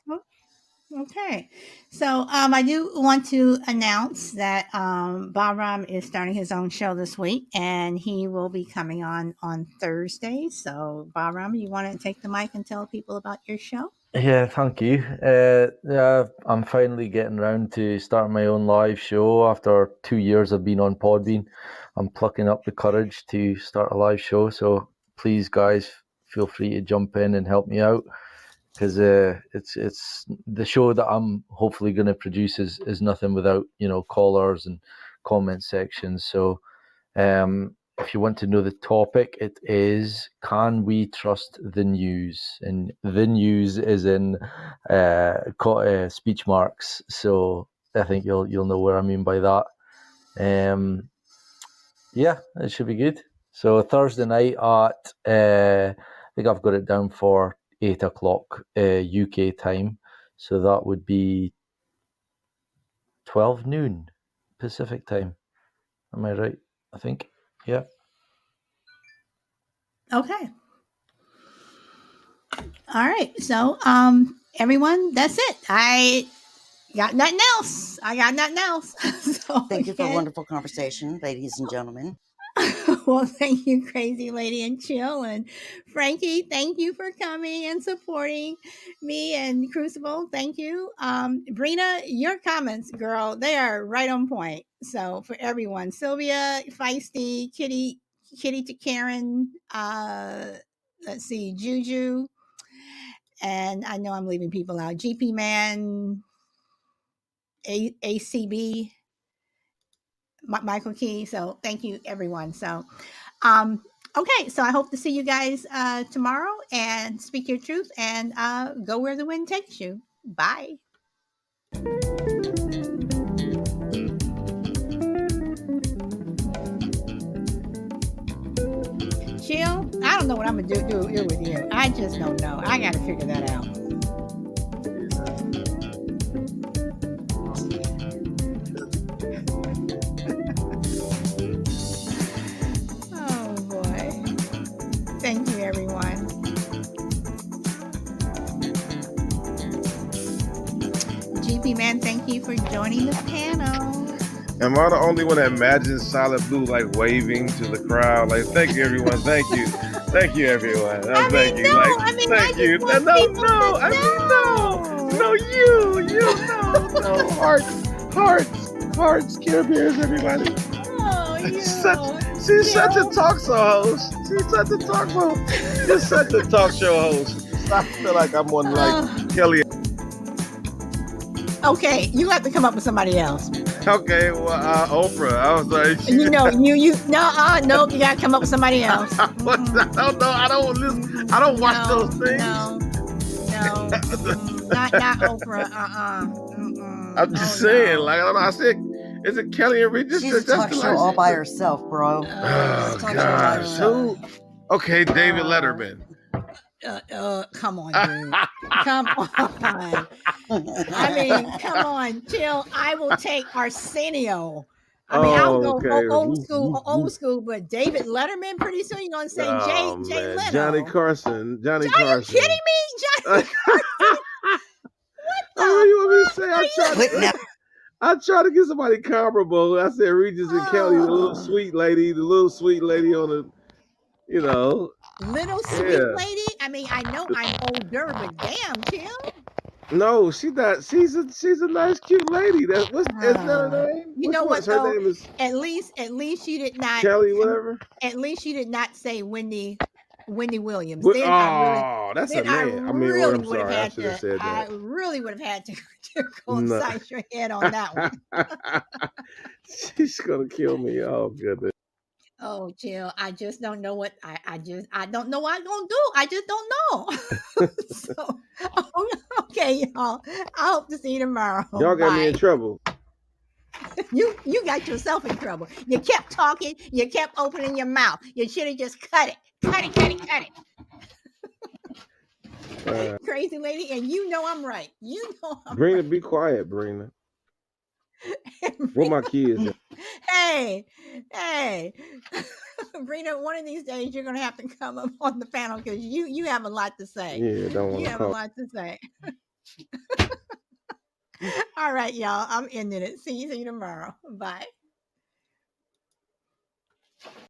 Okay, so I do want to announce that Bahram is starting his own show this week, and he will be coming on Thursday. So Bahram, you want to take the mic and tell people about your show? Yeah, thank you. Yeah, I'm finally getting around to starting my own live show after 2 years of being on Podbean. I'm plucking up the courage to start a live show. So please, guys, feel free to jump in and help me out, because it's the show that I'm hopefully going to produce is nothing without callers and comment sections. So if you want to know the topic, it is, can we trust the news? And the news is in speech marks. So I think you'll know what I mean by that. Yeah, it should be good. So Thursday night at I think I've got it down for 8 o'clock UK time. So that would be 12 noon Pacific time. Am I right? I think. Yeah. Okay. All right. So everyone, that's it. I got nothing else. So Thank you for a again, wonderful conversation, ladies and gentlemen. well, thank you, Crazy Lady and Chill, and Frankie. Thank you for coming and supporting me, and Crucible. Thank you, Brina. Your comments, girl, they are right on point. So for everyone, Sylvia, Feisty, Kitty to Karen. Let's see, Juju, and I know I'm leaving people out. GP Man, ACB, Michael Key. So thank you, everyone. So Okay, so I hope to see you guys tomorrow, and speak your truth, and go where the wind takes you. Bye. Chill. I don't know what I'm gonna do with you. I just don't know. I got to figure that out. Oh boy. Thank you, everyone. GP Man, thank you for joining the panel. Am I the only one that imagines Solid Blue like waving to the crowd? Like, thank you, everyone. Thank you. Thank you, everyone. Thank you. No, Like, I mean, thank you. I just want people No. to I mean, no, hearts, Care Bears, everybody. Oh, She's such a talk show host. She's such a talk show. She's such a talk show host. I feel like I'm on like Kelly. Okay, you have to come up with somebody else. Okay, well, Oprah. I was like, You know, no, you gotta come up with somebody else. I don't know. I don't listen. I don't watch those things. No, not Oprah. I'm just saying. Like, I don't know. I said, is it Kelly and Regis? She's a talk show all by herself, bro. Oh gosh, who? Okay, David Letterman. Come on, dude. Come on. I mean, come on, chill. I will take Arsenio. I mean, I'll go old school, but David Letterman, pretty soon you're gonna say Jay Leno. Johnny Carson. Are you kidding me? Johnny Carson? What you want me to say? I tried to get somebody comparable. I said Regis and Kelly, the little sweet lady on the, Little sweet lady. I mean, I know I'm older, but damn, chill. No, she's not. She's a nice, cute lady. Isn't that her name? You know what? Her name is at least you did not Kelly, whatever. At least you did not say Wendy Williams. That's a man. I really would have had to go inside your head on that one. She's gonna kill me. Oh goodness. Oh, chill. I just don't know what I don't know what I'm gonna do. I just don't know. So, okay, y'all. I hope to see you tomorrow. Y'all got me in trouble. You got yourself in trouble. You kept talking. You kept opening your mouth. You should have just cut it. Crazy lady, and you know I'm right. Brina, right. Be quiet, Brina. What my kids? Hey, Brina, one of these days you're gonna have to come up on the panel because you have a lot to say. Yeah, don't want to. You have a lot to say. All right, y'all. I'm ending it. See you tomorrow. Bye.